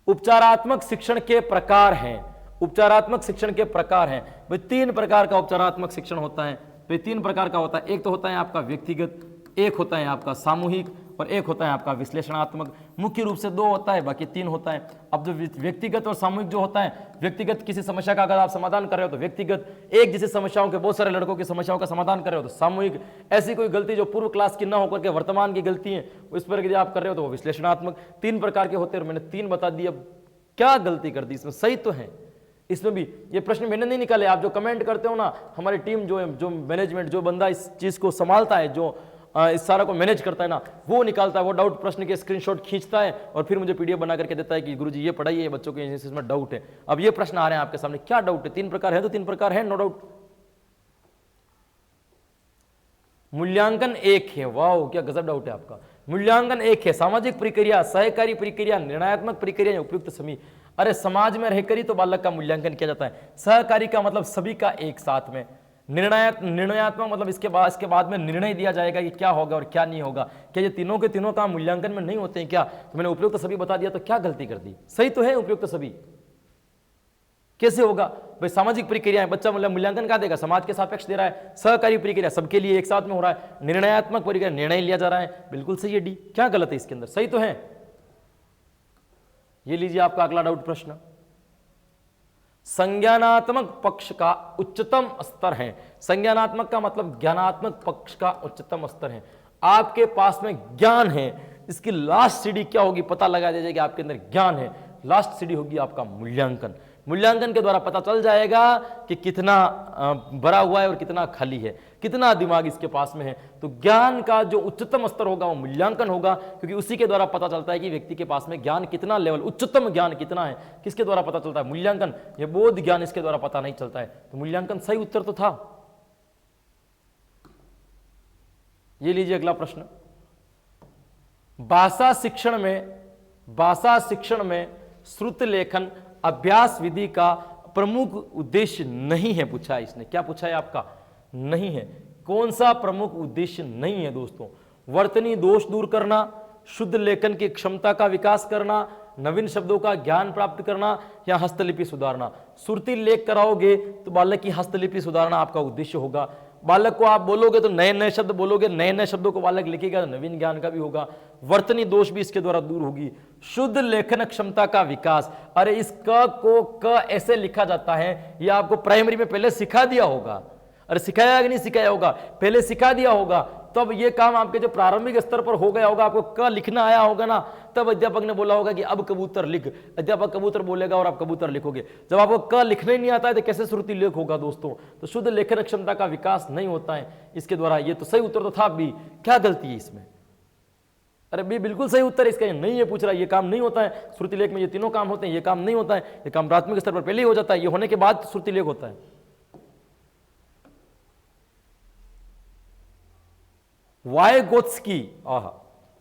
उपचारात्मक शिक्षण के प्रकार हैं। उपचारात्मक शिक्षण के प्रकार हैं भाई, 3 प्रकार का उपचारात्मक शिक्षण होता है। तो 3 प्रकार का होता है। एक तो होता है आपका व्यक्तिगत, एक होता है आपका सामूहिक और एक होता है आपका विश्लेषणात्मक। मुख्य रूप से 2 होता है, बाकी 3 होता है। अब जो व्यक्तिगत और सामूहिक जो होता है, व्यक्तिगत किसी समस्या का अगर आप समाधान कर रहे हो तो व्यक्तिगत, एक जैसी समस्याओं के बहुत सारे लड़कों की समस्याओं का समाधान कर रहे हो तो सामूहिक, ऐसी कोई गलती जो पूर्व क्लास की ना होकर के वर्तमान की गलती है उस पर यदि आप कर रहे हो तो वो विश्लेषणात्मक। 3 प्रकार के होते हैं और मैंने 3 बता दिया। क्या गलती कर दी इसमें? सही तो है इसमें भी। ये प्रश्न मैंने नहीं निकाले, आप जो कमेंट करते हो ना, हमारी टीम जो मैनेजमेंट, जो बंदा इस चीज को संभालता है, जो इस सारा को मैनेज करता है ना, वो निकालता है। वो डाउट प्रश्न के स्क्रीनशॉट खींचता है और फिर मुझे पीडीएफ बना करके देता है कि गुरुजी ये पढ़ाइए, ये बच्चों के इसमें डाउट है। अब ये प्रश्न आ रहे हैं आपके सामने, क्या डाउट है? 3 प्रकार है तो 3 प्रकार है, नो डाउट। मूल्यांकन 1 है। वाह क्या गजब डाउट है आपका। मूल्यांकन 1 है। सामाजिक प्रक्रिया, सहकारी प्रक्रिया, निर्णयात्मक प्रक्रिया, उपयुक्त सभी। अरे समाज में रहकर ही तो बालक का मूल्यांकन किया जाता है। सहकारी का मतलब सभी का एक साथ में। निर्णयात्मक मतलब इसके बाद में निर्णय दिया जाएगा कि क्या होगा और क्या नहीं होगा। क्या ये तीनों के तीनों काम मूल्यांकन में नहीं होते हैं क्या? तो मैंने उपयुक्त सभी बता दिया, तो क्या गलती कर दी? सही तो है उपयुक्त सभी। कैसे होगा भाई? सामाजिक प्रक्रिया है, बच्चा मतलब मूल्यांकन क्या देगा? समाज के सापेक्ष दे रहा है। सहकारी प्रक्रिया सबके लिए एक साथ में हो रहा है। निर्णयात्मक प्रक्रिया निर्णय लिया जा रहा है। बिल्कुल सही है डी। क्या गलत है इसके अंदर? सही तो है। ये लीजिए आपका अगला डाउट प्रश्न। संज्ञानात्मक पक्ष का उच्चतम स्तर है। संज्ञानात्मक का मतलब ज्ञानात्मक पक्ष का उच्चतम स्तर है। आपके पास में ज्ञान है, इसकी लास्ट सीढ़ी क्या होगी? पता लगा दीजिए कि आपके अंदर ज्ञान है, लास्ट सीढ़ी होगी आपका मूल्यांकन। मूल्यांकन के द्वारा पता चल जाएगा कि कितना भरा हुआ है और कितना खाली है, कितना दिमाग इसके पास में है। तो ज्ञान का जो उच्चतम स्तर होगा वो मूल्यांकन होगा, क्योंकि उसी के द्वारा पता चलता है कि व्यक्ति के पास में ज्ञान कितना लेवल, उच्चतम ज्ञान कितना है। किसके द्वारा पता चलता है? मूल्यांकन। ये बोध ज्ञान इसके द्वारा पता नहीं चलता है। तो मूल्यांकन सही उत्तर तो था। ये लीजिए अगला प्रश्न। भाषा शिक्षण में श्रुत लेखन अभ्यास विधि का प्रमुख उद्देश्य नहीं है, पूछा है इसने। क्या पूछा है आपका? नहीं है। कौन सा प्रमुख उद्देश्य नहीं है दोस्तों? वर्तनी दोष दूर करना, शुद्ध लेखन की क्षमता का विकास करना, नवीन शब्दों का ज्ञान प्राप्त करना या हस्तलिपि सुधारना। सुरती लेख कराओगे तो बालक की हस्तलिपि सुधारना आपका उद्देश्य होगा। बालक को आप बोलोगे तो नए नए शब्द बोलोगे, नए नए शब्दों को बालक लिखेगा तो नवीन ज्ञान का भी होगा। वर्तनी दोष भी इसके द्वारा दूर होगी। शुद्ध लेखन क्षमता का विकास। अरे इस क को क ऐसे लिखा जाता है, ये आपको प्राइमरी में पहले सिखा दिया होगा। अरे सिखाया कि नहीं सिखाया होगा? पहले सिखा दिया होगा। तब ये काम आपके जो प्रारंभिक स्तर पर हो गया होगा, आपको क लिखना आया होगा ना, तब अध्यापक ने बोला होगा कि अब कबूतर लिख। अध्यापक कबूतर बोलेगा और आप कबूतर लिखोगे। जब आपको क लिखना ही नहीं आता है तो कैसे श्रुति लेख होगा दोस्तों? तो शुद्ध लेखन क्षमता का विकास नहीं होता है इसके द्वारा। ये तो सही उत्तर तो था बी। क्या गलती है इसमें? अरे बी बिल्कुल सही उत्तर इसका नहीं है। पूछ रहा है ये काम नहीं होता है श्रुति लेख में, ये तीनों काम होते हैं, ये काम नहीं होता है। ये काम प्राथमिक स्तर पर पहले ही हो जाता है, ये होने के बाद श्रुति लेख होता है।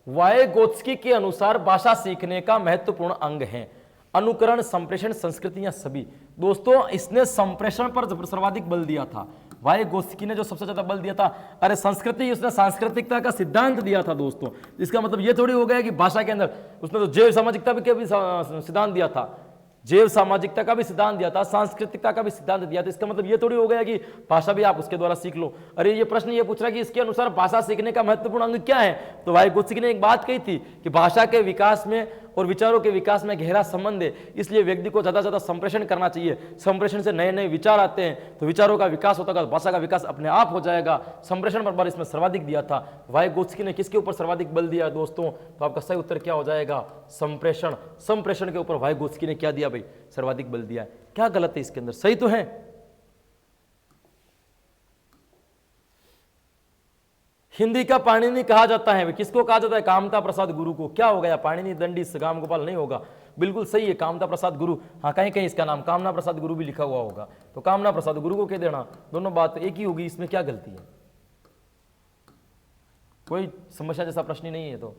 वायगोत्स्की के अनुसार भाषा सीखने का महत्वपूर्ण अंग है अनुकरण, संप्रेषण, संस्कृतियां सभी। दोस्तों इसने संप्रेषण पर सर्वाधिक बल दिया था। वायगोत्स्की ने जो सबसे ज्यादा बल दिया था, अरे संस्कृति, उसने सांस्कृतिकता का सिद्धांत दिया था दोस्तों। इसका मतलब ये थोड़ी हो गया कि भाषा के अंदर उसने तो जैव सामाजिकता के भी सिद्धांत दिया था। जैव सामाजिकता का भी सिद्धांत दिया था, सांस्कृतिकता का भी सिद्धांत दिया था। इसका मतलब ये थोड़ी हो गया कि भाषा भी आप उसके द्वारा सीख लो। अरे ये प्रश्न ये पूछ रहा है कि इसके अनुसार भाषा सीखने का महत्वपूर्ण अंग क्या है, तो वाइगोत्स्की ने एक बात कही थी कि भाषा के विकास में और विचारों के विकास में गहरा संबंध है, इसलिए व्यक्ति को ज्यादा से ज्यादा संप्रेषण करना चाहिए। संप्रेषण से नए नए विचार आते हैं तो विचारों का विकास होता है, भाषा का विकास अपने आप हो जाएगा। संप्रेषण पर इसमें सर्वाधिक दिया था। वाइगोत्स्की ने किसके ऊपर सर्वाधिक बल दिया दोस्तों, तो आपका सही उत्तर क्या हो जाएगा, संप्रेषण। संप्रेषण के ऊपर वाइगोत्स्की ने क्या दिया भाई, सर्वाधिक बल दिया है। क्या गलत है इसके अंदर, सही तो है। हिंदी का पाणिनि कहा जाता है, किसको कहा जाता है, कामता प्रसाद गुरु को। क्या हो गया, पाणिनि दंडी राम गोपाल नहीं होगा, बिल्कुल सही है, कामता प्रसाद गुरु। हाँ कहीं कहीं इसका नाम कामना प्रसाद गुरु भी लिखा हुआ होगा, तो कामना प्रसाद गुरु को कह देना, दोनों बात एक ही होगी, इसमें क्या गलती है, कोई समस्या जैसा प्रश्न ही नहीं है। तो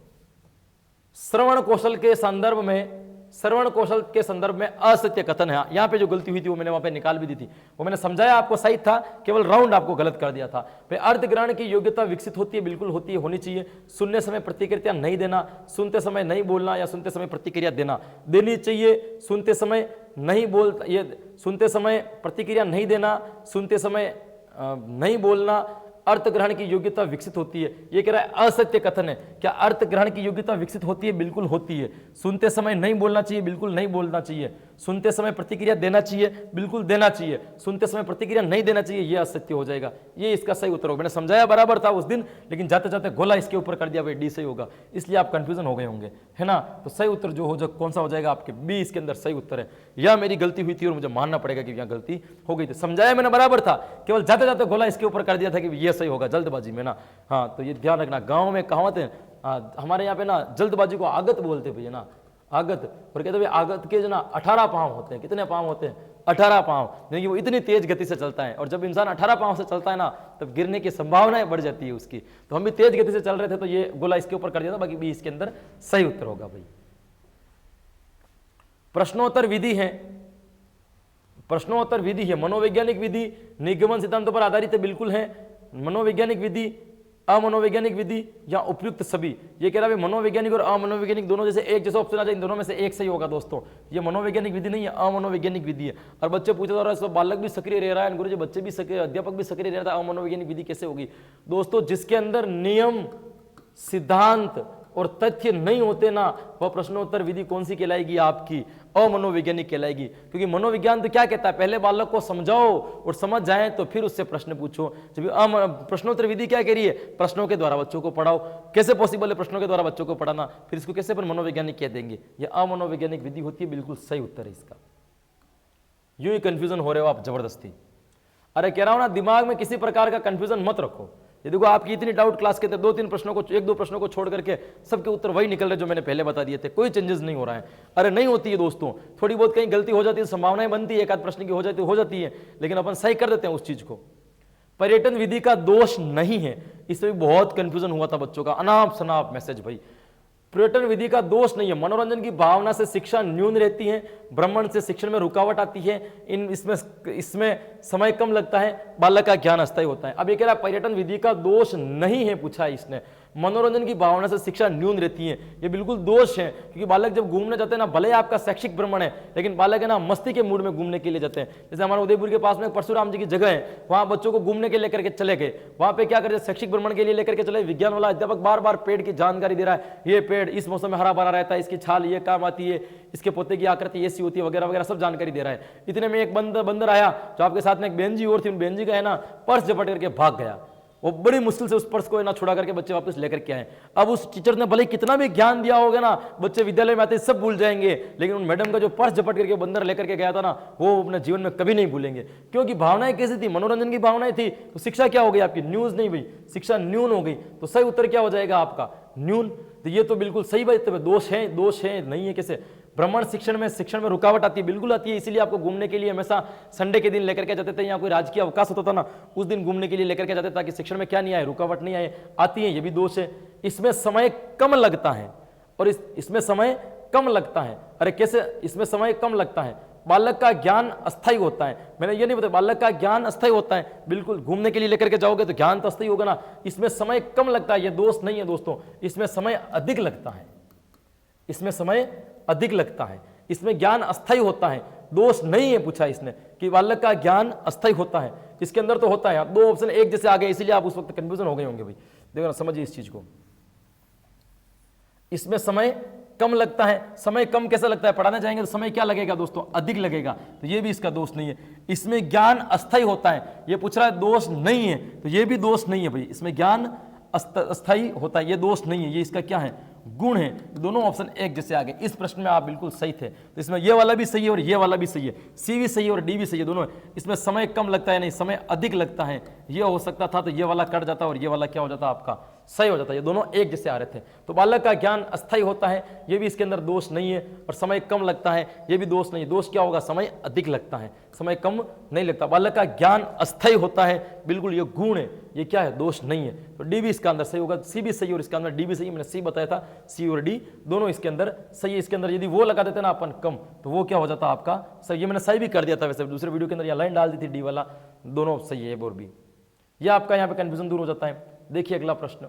श्रवण कौशल के संदर्भ में, श्रवण कौशल के संदर्भ में असत्य कथन है, यहां पे जो गलती हुई थी वो मैंने वहां पे निकाल भी दी थी, वो मैंने समझाया आपको सही था, केवल राउंड आपको गलत कर दिया था। अर्थ ग्रहण की योग्यता विकसित होती है, बिल्कुल होती है, होनी चाहिए। सुनने समय प्रतिक्रिया नहीं देना, सुनते समय नहीं बोलना या सुनते समय प्रतिक्रिया देना, देनी चाहिए। सुनते समय नहीं बोल, ये सुनते समय प्रतिक्रिया नहीं देना, सुनते समय नहीं बोलना, अर्थ ग्रहण की योग्यता विकसित होती है। ये कह रहा है असत्य कथन है। क्या अर्थ ग्रहण की योग्यता विकसित होती है, बिल्कुल होती है। सुनते समय नहीं बोलना चाहिए, बिल्कुल नहीं बोलना चाहिए। सुनते समय प्रतिक्रिया देना चाहिए, बिल्कुल देना चाहिए। सुनते समय प्रतिक्रिया नहीं देना चाहिए, यह असत्य हो जाएगा। ये इसका सही उत्तर होगा। मैंने समझाया बराबर था उस दिन, लेकिन जाते जाते गोला इसके ऊपर कर दिया, भाई डी सही होगा, इसलिए आप कंफ्यूजन हो गए होंगे, है ना। तो सही उत्तर जो हो जो कौन सा हो जाएगा, आपके बी इसके अंदर सही उत्तर है। यह मेरी गलती हुई थी और मुझे मानना पड़ेगा कि यहाँ गलती हो गई थी। समझाया मैंने बराबर था, केवल जाते जाते गोला इसके ऊपर कर दिया था कि यह सही होगा, जल्दबाजी में ना। हाँ तो ये ध्यान रखना, गाँव में कहावत है, हमारे यहाँ पे ना जल्दबाजी को आगत बोलते भैया ना, आगत। और कहते भाई आगत के जो ना 18 पांव होते हैं, कितने पांव होते हैं, 18 पांव, क्योंकि वो इतनी तेज गति से चलता है, और जब इंसान 18 पांव से चलता है ना, तब गिरने की संभावनाएं बढ़ जाती है उसकी। तो हम भी तेज गति से चल रहे थे, तो ये गोला इसके ऊपर कर दिया था, बाकी भी इसके अंदर सही उत्तर होगा भाई। प्रश्नोत्तर विधि है, प्रश्नोत्तर विधि है, मनोवैज्ञानिक विधि निगमन सिद्धांतों पर आधारित है, बिल्कुल है। मनोवैज्ञानिक विधि, अमनोवैज्ञानिक विधि या उपयुक्त सभी। ये कह रहा है मनोवैज्ञानिक और अमनोवैज्ञानिक दोनों जैसे एक जैसा ऑप्शन आ जाए, इन दोनों में से एक सही होगा दोस्तों। ये मनोवैज्ञानिक विधि नहीं है, अमनोवैज्ञानिक विधि है। और बच्चे पूछे जा रहा है बालक भी सक्रिय रह रहा है, गुरुजी बच्चे भी सक्रिय, अध्यापक भी सक्रिय रह रहा है, अमनोवैज्ञानिक विधि कैसे होगी दोस्तों। जिसके अंदर नियम, सिद्धांत और तथ्य नहीं होते ना, वह प्रश्नोत्तर विधि कौन सी कहलाएगी, आपकी अमनोवैज्ञानिक कहलाएगी। क्योंकि मनोविज्ञान तो क्या कहता है, पहले बालक को समझाओ और समझ जाए तो फिर उससे प्रश्न पूछो। जब प्रश्नोत्तर विधि क्या कह रही है, प्रश्नों के द्वारा बच्चों को पढ़ाओ। कैसे पॉसिबल है प्रश्नों के द्वारा बच्चों को पढ़ाना, फिर इसको कैसे पर मनोवैज्ञानिक कह देंगे। यह अमनोवैज्ञानिक विधि होती है, बिल्कुल सही उत्तर है इसका। यूं ही कंफ्यूजन हो रहे हो आप जबरदस्ती। अरे कह रहा हूं ना, दिमाग में किसी प्रकार का कंफ्यूजन मत रखो। ये देखो आपकी इतनी डाउट क्लास के थे, दो तीन प्रश्नों को, एक दो प्रश्नों को छोड़ करके सबके उत्तर वही निकल रहे जो मैंने पहले बता दिए थे, कोई चेंजेस नहीं हो रहा है। अरे नहीं होती है दोस्तों, थोड़ी बहुत कहीं गलती हो जाती है, संभावनाएं बनती है, एक आध प्रश्न की हो जाती है, लेकिन अपन सही कर देते हैं उस चीज को। पर्यटन विधि का दोष नहीं है, इसमें भी बहुत कंफ्यूजन हुआ था बच्चों का, अनाप शनाप मैसेज भाई। पर्यटन विधि का दोष नहीं है, मनोरंजन की भावना से शिक्षा न्यून रहती है, भ्रमण से शिक्षण में रुकावट आती है, इसमें समय कम लगता है, बालक का ज्ञान अस्थायी होता है। अब ये कह रहा है पर्यटन विधि का दोष नहीं है, पूछा है इसने, मनोरंजन की भावना से शिक्षा न्यून रहती है, ये बिल्कुल दोष है। क्योंकि बालक जब घूमने जाते हैं ना, भले आपका शैक्षिक भ्रमण है, लेकिन बालक है ना मस्ती के मूड में घूमने के लिए जाते हैं। जैसे हमारे उदयपुर के पास में परशुराम जी की जगह है, वहां बच्चों को घूमने के लिए लेकर के चले गए, वहां पे क्या करते, शैक्षिक भ्रमण के लिए लेकर के चले, विज्ञान वाला अध्यापक बार बार पेड़ की जानकारी दे रहा है, ये पेड़ इस मौसम में हरा भरा रहता है, इसकी छाल ये काम आती है, इसके पौधे की आकृति ऐसी होती है, वगैरह वगैरह सब जानकारी दे रहा है। इतने में एक बंदर आया, जो आपके साथ में एक बहन जी और थी, उन बहन जी का है ना पर्स झपट करके भाग गया। वो बड़ी मुश्किल से उस पर्स को ना छुड़ा करके बच्चे वापस लेकर के आए। अब उस टीचर ने भले कितना भी ज्ञान दिया होगा ना, बच्चे विद्यालय में आते सब भूल जाएंगे, लेकिन उन मैडम का जो पर्स झपट करके बंदर लेकर के गया था ना, वो अपने जीवन में कभी नहीं भूलेंगे। क्योंकि भावनाएं कैसी थी, मनोरंजन की भावनाएं थी, तो शिक्षा क्या हो गई आपकी, न्यूज नहीं हुई, शिक्षा न्यून हो गई। तो सही उत्तर क्या हो जाएगा आपका, न्यून। तो ये तो बिल्कुल सही बात है, दोष है नहीं है कैसे। भ्रमण शिक्षण में रुकावट आती है, बिल्कुल आती है, इसीलिए आपको घूमने के लिए हमेशा संडे के दिन लेकर के जाते थे, या कोई राजकीय अवकाश होता था ना, उस दिन घूमने के लिए लेकर के जाते, ताकि शिक्षण में क्या नहीं आए, रुकावट नहीं आए, आती है, ये भी दोष है। इसमें समय कम लगता है, और इसमें समय कम लगता है। अरे कैसे इसमें समय कम लगता है, बालक का ज्ञान अस्थायी होता है। मैंने ये नहीं बताया बालक का ज्ञान अस्थायी होता है, बिल्कुल घूमने के लिए लेकर के जाओगे तो ज्ञान तो अस्थायी होगा ना। इसमें समय कम लगता है, ये दोष नहीं है दोस्तों, इसमें समय अधिक लगता है, इसमें समय अधिक लगता है। इसमें ज्ञान अस्थायी होता है, दोष नहीं है पूछा इसने कि बालक का ज्ञान अस्थायी होता है, इसके अंदर तो होता है। दो ऑप्शन एक जैसे आ गए, इसीलिए आप उस वक्त कंफ्यूजन हो गए होंगे भाई। देखो ना, समझिए इस चीज को, इसमें समय कम लगता है। समय कम कैसा लगता है, पढ़ाने जाएंगे तो समय क्या लगेगा दोस्तों, अधिक लगेगा, तो ये भी इसका दोष नहीं है। इसमें ज्ञान अस्थायी होता है, ये पूछ रहा है दोष नहीं है, तो ये भी दोष नहीं है भाई। इसमें ज्ञान अस्थायी होता है, ये दोष नहीं है, ये इसका क्या है, गुण है। दोनों ऑप्शन एक जैसे आ गए। इस प्रश्न में आप बिल्कुल सही थे। तो इसमें ये वाला भी सही है और ये वाला भी सही है, सी भी सही है और डी भी सही है, दोनों है। इसमें समय कम लगता है, नहीं समय अधिक लगता है, ये हो सकता था, तो ये वाला कट जाता और ये वाला क्या हो जाता आपका, सही हो जाता है। ये दोनों एक जैसे आ रहे थे। तो बालक का ज्ञान अस्थायी होता है, ये भी इसके अंदर दोष नहीं है, और समय कम लगता है, ये भी दोष नहीं है। दोष क्या होगा, समय अधिक लगता है, समय कम नहीं लगता। बालक का ज्ञान अस्थायी होता है, बिल्कुल ये गुण है, ये क्या है, दोष नहीं है। तो डी भी इसका अंदर सही होगा, सी भी सही और इसका अंदर डी भी सही। मैंने सी बताया था, सी और डी दोनों इसके अंदर सही है। इसके अंदर यदि वो लगा देते ना अपन कम, तो वो क्या हो जाता आपका सही। ये मैंने सही भी कर दिया था वैसे, दूसरे वीडियो के अंदर यहाँ लाइन डाल दी थी, डी वाला दोनों सही है और भी। ये आपका यहाँ पे कंफ्यूजन दूर हो जाता है। देखिए अगला प्रश्न,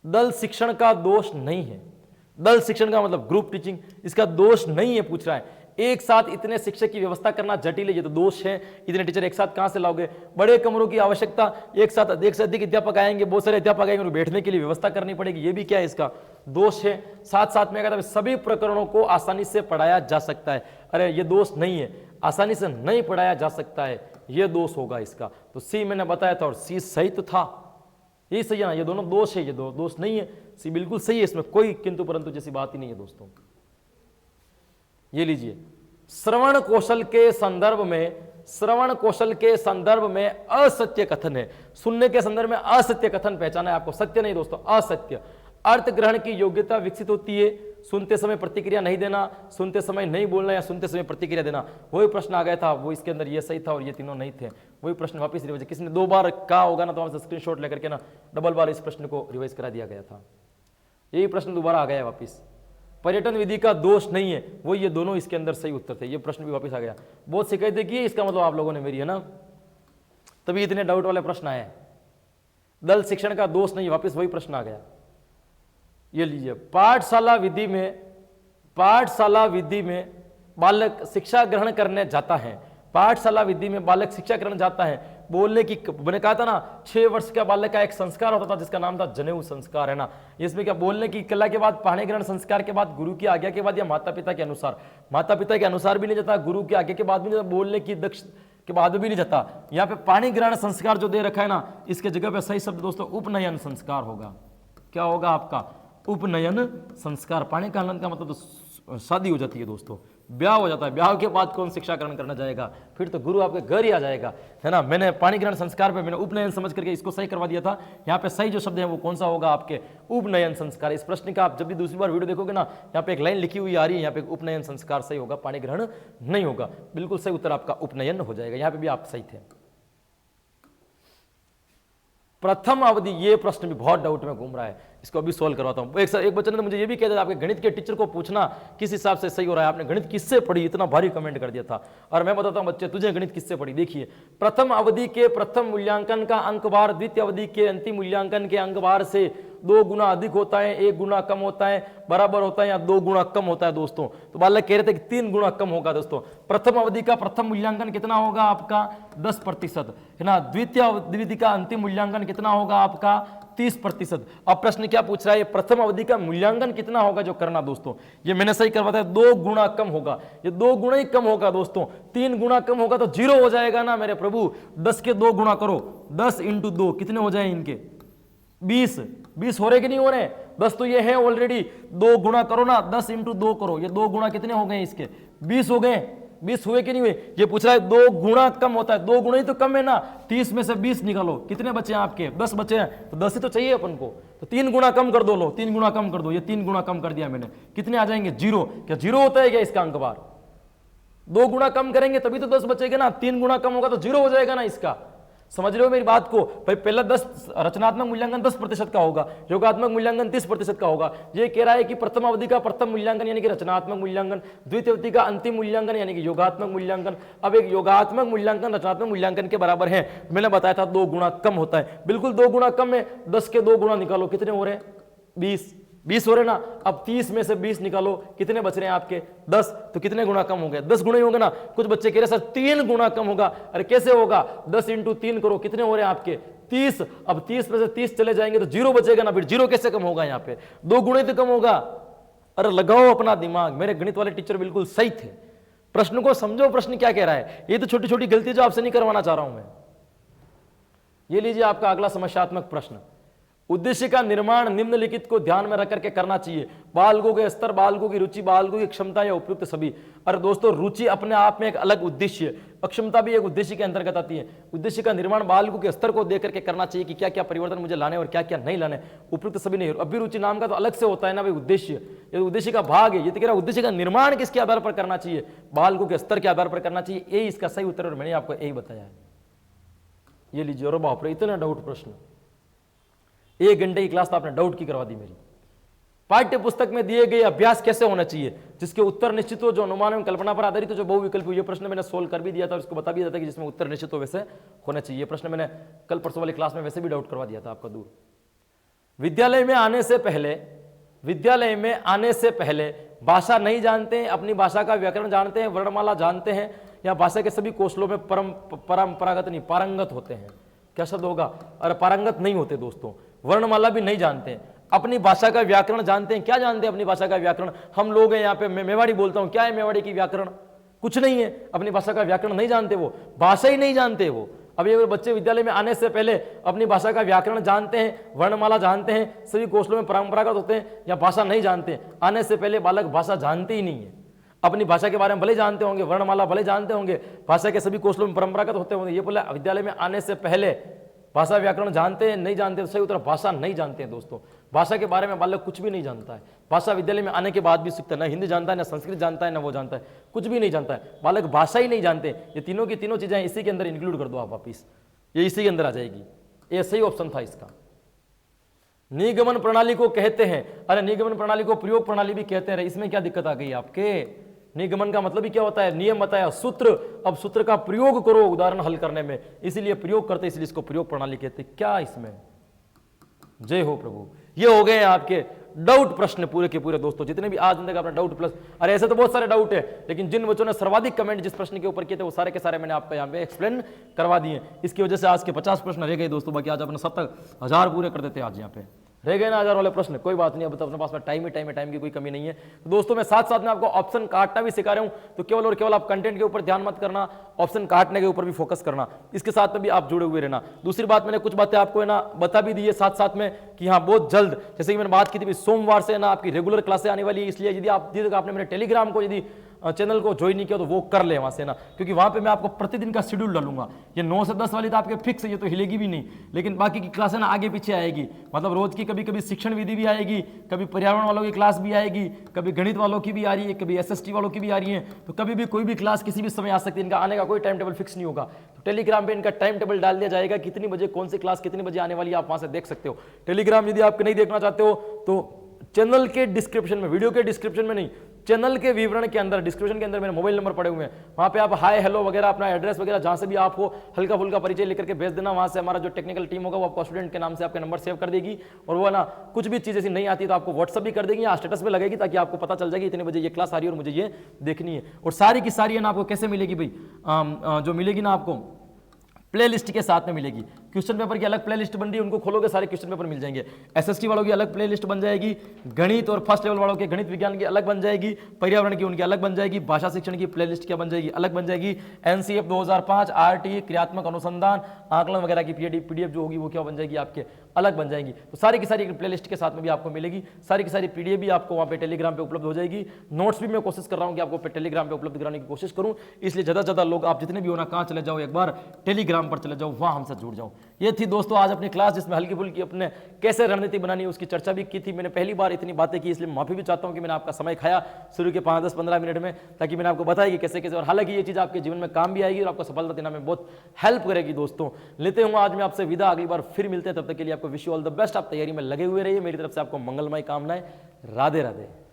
दल शिक्षण का दोष नहीं है। दल शिक्षण का मतलब ग्रुप टीचिंग, इसका दोष नहीं है पूछ रहा है। एक साथ इतने शिक्षक की व्यवस्था करना जटिल है, ये तो दोष है। इतने टीचर एक साथ कहां से लाओगे, बड़े कमरों की आवश्यकता, एक साथ एक से अधिक अध्यापक आएंगे, बहुत सारे अध्यापक आएंगे, बैठने के लिए व्यवस्था करनी पड़ेगी, ये भी क्या है, इसका दोष है। साथ साथ में कहता है सभी प्रकरणों को आसानी से पढ़ाया जा सकता है, अरे ये दोष नहीं है, आसानी से नहीं पढ़ाया जा सकता है, ये दोष होगा इसका। तो सी मैंने बताया था और सी सही तो था, ये सही है ना, ये दोनों दोष है, ये दो दोष नहीं है, सी बिल्कुल सही है, इसमें कोई किंतु परंतु जैसी बात ही नहीं है दोस्तों। ये लीजिए, श्रवण कौशल के संदर्भ में, श्रवण कौशल के संदर्भ में असत्य कथन है। सुनने के संदर्भ में असत्य कथन पहचाना है आपको, सत्य नहीं दोस्तों, असत्य। अर्थ ग्रहण की योग्यता विकसित होती है, सुनते समय प्रतिक्रिया नहीं देना, सुनते समय नहीं बोलना या सुनते समय प्रतिक्रिया देना। वही प्रश्न आ गया था, वो इसके अंदर ये सही था और ये तीनों नहीं थे। वही प्रश्न वापस रिवाइज, किसी ने 2 बार कहा होगा ना, तो वहां से स्क्रीनशॉट लेकर के ना डबल बार इस प्रश्न को रिवाइज करा दिया गया था। यही प्रश्न दोबारा आ गया वापिस। पर्यटन विधि का दोष नहीं है, वो ये दोनों इसके अंदर सही उत्तर थे। ये प्रश्न भी वापस आ गया। बहुत शिकायत देखिए, इसका मतलब आप लोगों ने मेरी है ना, तभी इतने डाउट वाले प्रश्न आए। दल शिक्षण का दोष नहीं, वापस वही प्रश्न आ गया। ये लीजिए, पाठशाला विधि में बालक शिक्षा ग्रहण करने जाता है। पाठशाला विधि में बालक शिक्षा ग्रहण जाता है। बोलने की, मैंने कहा था ना 6 वर्ष का बालक का एक संस्कार होता था जिसका नाम था जनेऊ संस्कार, है ना। इसमें क्या, बोलने की कला के बाद, पाणी ग्रहण संस्कार के बाद, गुरु की आज्ञा के बाद या माता पिता के अनुसार, माता पिता के अनुसार भी नहीं जाता, गुरु की आज्ञा के बाद भी नहीं जाता, बोलने की दक्ष के बाद भी नहीं जाता। यहाँ पे पाणी ग्रहण संस्कार जो दे रखा है ना, इसके जगह पे सही शब्द दोस्तों उपनयन संस्कार होगा। क्या होगा आपका, उपनयन संस्कार। पाणी का हलन का मतलब तो शादी हो जाती है दोस्तों, ब्याह हो जाता है। ब्याह के बाद कौन शिक्षा ग्रहण करना जाएगा, फिर तो गुरु आपके घर ही आ जाएगा, है ना। मैंने पाणी ग्रहण संस्कार पे मैंने उपनयन समझ करके इसको सही करवा दिया था। यहाँ पे सही जो शब्द है वो कौन सा होगा, आपके उपनयन संस्कार। इस प्रश्न का आप जब भी दूसरी बार वीडियो देखोगे ना, यहाँ पे एक लाइन लिखी हुई आ रही है, यहाँ पे उपनयन संस्कार सही होगा, पाणी ग्रहण नहीं होगा। बिल्कुल सही उत्तर आपका उपनयन हो जाएगा। यहाँ पे भी आप सही थे। प्रथम अवधि, ये प्रश्न भी बहुत डाउट में घूम रहा है, इसको अभी सोल्व करवाता हूं। एक बच्चे ने तो मुझे ये भी कह दिया, आपके गणित के टीचर को पूछना किस हिसाब से सही हो रहा है, आपने गणित किससे पढ़ी, इतना भारी कमेंट कर दिया था। और मैं बताता हूं बच्चे, तुझे गणित किससे पढ़ी। देखिए, प्रथम अवधि के प्रथम मूल्यांकन का अंक भार द्वितीय अवधि के अंतिम मूल्यांकन के अंक भार से 2 गुना अधिक होता है, 1 गुना कम होता है, बराबर होता है या 2 गुना कम होता है दोस्तों। तो बालक कह रहे थे कि 3 गुना कम होगा दोस्तों। प्रथम अवधि का प्रथम मूल्यांकन कितना होगा आपका, 10%, है ना। द्वितीय अवधि का अंतिम मूल्यांकन कितना होगा आपका, 30%। अब प्रश्न क्या पूछ रहा है, प्रथम अवधि का मूल्यांकन कितना होगा जो करना दोस्तों। ये मैंने सही करवाता है, 2 गुना कम होगा, ये 2 गुना ही कम होगा दोस्तों। 3 गुना कम होगा तो 0 हो जाएगा ना मेरे प्रभु। 10 के 2 गुना करो, 10 × 2 कितने हो जाए इनके, 20 हो रहे कि नहीं हो रहे। 10 तो ये है ऑलरेडी, 2 गुना करो ना, 10 × 2 करो, ये 2 गुना कितने हो गए इसके, 20 हो गए। 20 हुए कि नहीं हुए, ये पूछ रहा है 2 गुना कम होता है, 2 गुना ही तो कम है ना। 30 में से 20 निकालो, कितने बचे हैं आपके, 10 बचे हैं, तो 10 ही तो चाहिए अपन को। तो 3 गुना कम कर दो, लो 3 गुना कम कर दो, ये 3 गुना कम कर दिया मैंने, कितने आ जाएंगे, 0। क्या 0 होता है क्या इसका अंक बार, 2 गुना कम करेंगे तभी तो 10 बचेगा ना, 3 गुना कम होगा तो 0 हो जाएगा ना इसका। समझ रहे हो मेरी बात को भाई। पहला 10 रचनात्मक मूल्यांकन 10% का होगा, योगात्मक मूल्यांकन 30% का होगा। ये कह रहा है कि प्रथम अवधि का प्रथम मूल्यांकन यानी कि रचनात्मक मूल्यांकन, द्वितीय अवधि का अंतिम मूल्यांकन यानी कि योगात्मक मूल्यांकन। अब एक योगात्मक मूल्यांकन रचनात्मक मूल्यांकन के बराबर है, मैंने बताया था 2 गुना कम होता है, बिल्कुल 2 गुना कम है। 10 के 2 गुना निकालो, कितने हो रहे हैं, 20। 20 हो रहे ना, अब 30 में से 20 निकालो, कितने बच रहे हैं आपके 10, तो कितने गुना कम हो गए, 10 गुना ही होगा ना। कुछ बच्चे कह रहे सर 3 गुना कम होगा, अरे कैसे होगा, 10 × 3 करो, कितने हो रहे हैं आपके 30। अब 30 में से 30 चले जाएंगे तो 0 बचेगा ना, फिर 0 कैसे कम होगा, यहाँ पे 2 गुणे तो कम होगा। अरे लगाओ अपना दिमाग, मेरे गणित वाले टीचर बिल्कुल सही थे। प्रश्न को समझो, प्रश्न क्या कह रहा है, ये तो छोटी छोटी गलती जो आपसे नहीं करवाना चाह रहा हूं मैं। ये लीजिए आपका अगला समस्यात्मक प्रश्न, उद्देश्य का निर्माण निम्नलिखित को ध्यान में रख करके करना चाहिए। बालकों के स्तर, बालकों की रुचि, बालकों की क्षमता या उपयुक्त सभी। अरे दोस्तों, रुचि अपने आप में एक अलग उद्देश्य, अक्षमता भी एक उद्देश्य के अंतर्गत आती है। उद्देश्य का निर्माण बालकों के स्तर को देख करके करना चाहिए कि क्या क्या परिवर्तन मुझे लाने और क्या क्या नहीं लाने, उपयुक्त सभी नहीं। अभिरुचि नाम का तो अलग से होता है ना भाई उद्देश्य, ये उद्देश्य का भाग है। ये तो कह रहा उद्देश्य का निर्माण किसके आधार पर करना चाहिए, बालकों के स्तर के आधार पर करना चाहिए, यही इसका सही उत्तर और मैंने आपको यही बताया है। ये लीजिए, और बाप रे इतना डाउट प्रश्न, 1 घंटे की क्लास तो आपने डाउट की करवा दी मेरी। पाठ्य पुस्तक में दिए गए अभ्यास कैसे होना चाहिए, जिसके उत्तर निश्चित हो, जो अनुमान एवं कल्पना पर आधारित हो, जो बहुविकल्पी हो। ये प्रश्न मैंने सोल्व कर भी दिया था, उसको बता भी दिया था कि जिसमें उत्तर निश्चित हो वैसे होना चाहिए। प्रश्न मैंने कल परसों वाली क्लास में वैसे भी डाउट करवा दिया था आपका दूर। विद्यालय में आने से पहले भाषा नहीं जानते हैं, अपनी भाषा का व्याकरण जानते हैं, वर्णमाला जानते हैं, या भाषा के सभी कौशलों में परंपरागत नहीं पारंगत होते हैं। क्या शब्द होगा, अरे पारंगत नहीं होते दोस्तों, वर्णमाला भी नहीं जानते हैं, अपनी भाषा का व्याकरण जानते हैं। क्या जानते हैं अपनी भाषा का व्याकरण, हम लोग हैं यहाँ पे, मैं मेवाड़ी बोलता हूँ, क्या है मेवाड़ी की व्याकरण, कुछ नहीं है। अपनी भाषा का व्याकरण नहीं जानते, वो भाषा ही नहीं जानते वो। अब ये बच्चे विद्यालय में आने से पहले अपनी भाषा का व्याकरण जानते हैं, वर्णमाला जानते हैं, सभी कौशलों में परंपरागत होते हैं, या भाषा नहीं जानते। आने से पहले बालक भाषा जानते ही नहीं है, अपनी भाषा के बारे में भले जानते होंगे, वर्णमाला भले जानते होंगे, भाषा के सभी कौशलों में परंपरागत होते होंगे। ये बोला विद्यालय में आने से पहले भाषा व्याकरण जानते हैं, नहीं जानते, तो सही उत्तर भाषा नहीं जानते हैं दोस्तों। भाषा के बारे में बालक कुछ भी नहीं जानता है, भाषा विद्यालय में आने के बाद भी सीखता है, ना हिंदी जानता है, ना संस्कृत जानता है, ना वो जानता है, कुछ भी नहीं जानता है, बालक भाषा ही नहीं जानते। ये तीनों की तीनों चीजें इसी के अंदर इंक्लूड कर दो आप वापिस, ये इसी के अंदर आ जाएगी। ये सही ऑप्शन था इसका। निगमन प्रणाली को कहते हैं, अरे निगमन प्रणाली को प्रयोग प्रणाली भी कहते हैं, इसमें क्या दिक्कत आ गई आपके। निगमन का मतलब ही क्या होता है, नियम बताया, सूत्र। अब सूत्र का प्रयोग करो उदाहरण हल करने में, इसीलिए प्रयोग करते, इसलिए इसको प्रयोग प्रणाली कहते। क्या इसमें, जय हो प्रभु। ये हो गए आपके डाउट प्रश्न पूरे के पूरे दोस्तों, जितने भी आज तक आपने डाउट प्लस, अरे ऐसे तो बहुत सारे डाउट है, लेकिन जिन बच्चों ने सर्वाधिक कमेंट जिस प्रश्न के ऊपर किए थे वो सारे के सारे मैंने आपको यहाँ पे एक्सप्लेन करवा दिए। इसकी वजह से आज के 50 प्रश्न रह गए दोस्तों, बाकी आज अपने 70,000 पूरे कर देते आज यहाँ पे। रह गए ना 1000 वाले प्रश्न, कोई बात नहीं, अब तो अपने पास में टाइम की कोई कमी नहीं है। तो दोस्तों मैं साथ साथ में आपको ऑप्शन काटना भी सिखा रहा हूं, तो केवल और केवल आप कंटेंट के ऊपर ध्यान मत करना, ऑप्शन काटने के ऊपर भी फोकस करना, इसके साथ में भी आप जुड़े हुए रहना। दूसरी बात, मैंने कुछ बातें आपको है ना बता भी दी है साथ साथ में कि हाँ बहुत जल्द, जैसे कि मैंने बात की थी सोमवार से ना आपकी रेगुलर क्लासें आने वाली है, इसलिए यदि आपने मेरे टेलीग्राम को यदि चैनल को ज्वाइन नहीं किया तो वो कर ले वहां से ना, क्योंकि वहां पे मैं आपको प्रतिदिन का शेड्यूल डालूंगा। ये 9 से 10 वाली तो आपके फिक्स है, ये तो हिलेगी भी नहीं, लेकिन बाकी की क्लासें ना आगे पीछे आएगी। मतलब रोज की कभी कभी शिक्षण विधि भी आएगी, कभी पर्यावरण वालों की क्लास भी आएगी, कभी गणित वालों की भी आ रही है, कभी SST वालों की भी आ रही है। तो कभी भी कोई भी क्लास किसी भी समय आ सकती है, इनका आने का कोई टाइम टेबल फिक्स नहीं होगा। तो टेलीग्राम पे इनका टाइम टेबल डाल दिया जाएगा, कितनी बजे कौन सी क्लास कितनी बजे आने वाली है, आप वहां से देख सकते हो। टेलीग्राम यदि आप नहीं देखना चाहते हो तो चैनल के डिस्क्रिप्शन में, वीडियो के डिस्क्रिप्शन में नहीं, चैनल के विवरण के अंदर, डिस्क्रिप्शन के अंदर मेरे मोबाइल नंबर पड़े हुए हैं, वहां पे आप हाय हेलो वगैरह, अपना एड्रेस वगैरह जहां से भी आप हो हल्का फुल्का परिचय लेकर के भेज देना। वहां से हमारा जो टेक्निकल टीम होगा वो आपको स्टूडेंट के नाम से आपका नंबर सेव कर देगी, और वो ना कुछ भी चीज ऐसी नहीं आती तो आपको व्हाट्सअप भी कर देगी या स्टेटस पे लगेगी, ताकि आपको पता चल जाएगी इतने बजे ये क्लास आ रही है और मुझे ये देखनी है। और सारी की सारी है ना आपको कैसे मिलेगी भाई, जो मिलेगी ना आपको प्ले लिस्ट के साथ में मिलेगी। क्वेश्चन पेपर की अलग प्ले लिस्ट बन रही है, उनको खोलोगे सारे क्वेश्चन पेपर मिल जाएंगे। SST वालों की अलग प्ले लिस्ट बन जाएगी, गणित और फर्स्ट लेवल वालों के गणित विज्ञान की अलग बन जाएगी, पर्यावरण की उनकी अलग बन जाएगी, भाषा शिक्षण की प्ले लिस्ट क्या बन जाएगी, अलग बन जाएगी। NCF 2005, RT, क्रियात्मक अनुसंधान, आकलन वगैरह की PDF जो होगी वो क्या बन जाएगी, आपके अलग बन जाएगी। तो सारी की सारी प्ले लिस्ट के साथ में भी आपको मिलेगी, सारी की सारी PDF भी आपको वहाँ पे टेलीग्राम पे उपलब्ध हो जाएगी। नोट्स भी मैं कोशिश कर रहा हूँ कि आपको टेलीग्राम पे उपलब्ध कराने की कोशिश करूँ, इसलिए ज़्यादा से ज़्यादा लोग आप जितने भी हो ना, कहाँ चले जाओ, एक बार टेलीग्राम पर चले जाओ, वहाँ हमसे जुड़ जाओ। ये थी दोस्तों आज अपनी क्लास, जिसमें हल्की फुल्की अपने कैसे रणनीति बनानी है उसकी चर्चा भी की थी। मैंने पहली बार इतनी बातें की, इसलिए माफी भी चाहता हूं कि मैंने आपका समय खाया शुरू के 5, 10, 15 मिनट में, ताकि मैंने आपको बताया कि कैसे कैसे, और हालांकि ये चीज आपके जीवन में काम भी आएगी और आपको सफलता देना में बहुत हेल्प करेगी। दोस्तों लेते हूँ आज मैं आपसे विदा, अगली बार फिर मिलते हैं, तब तक के लिए आपको wish you all the best. आप तैयारी में लगे हुए रहिए, मेरी तरफ से आपको मंगलमय कामनाएं। राधे राधे।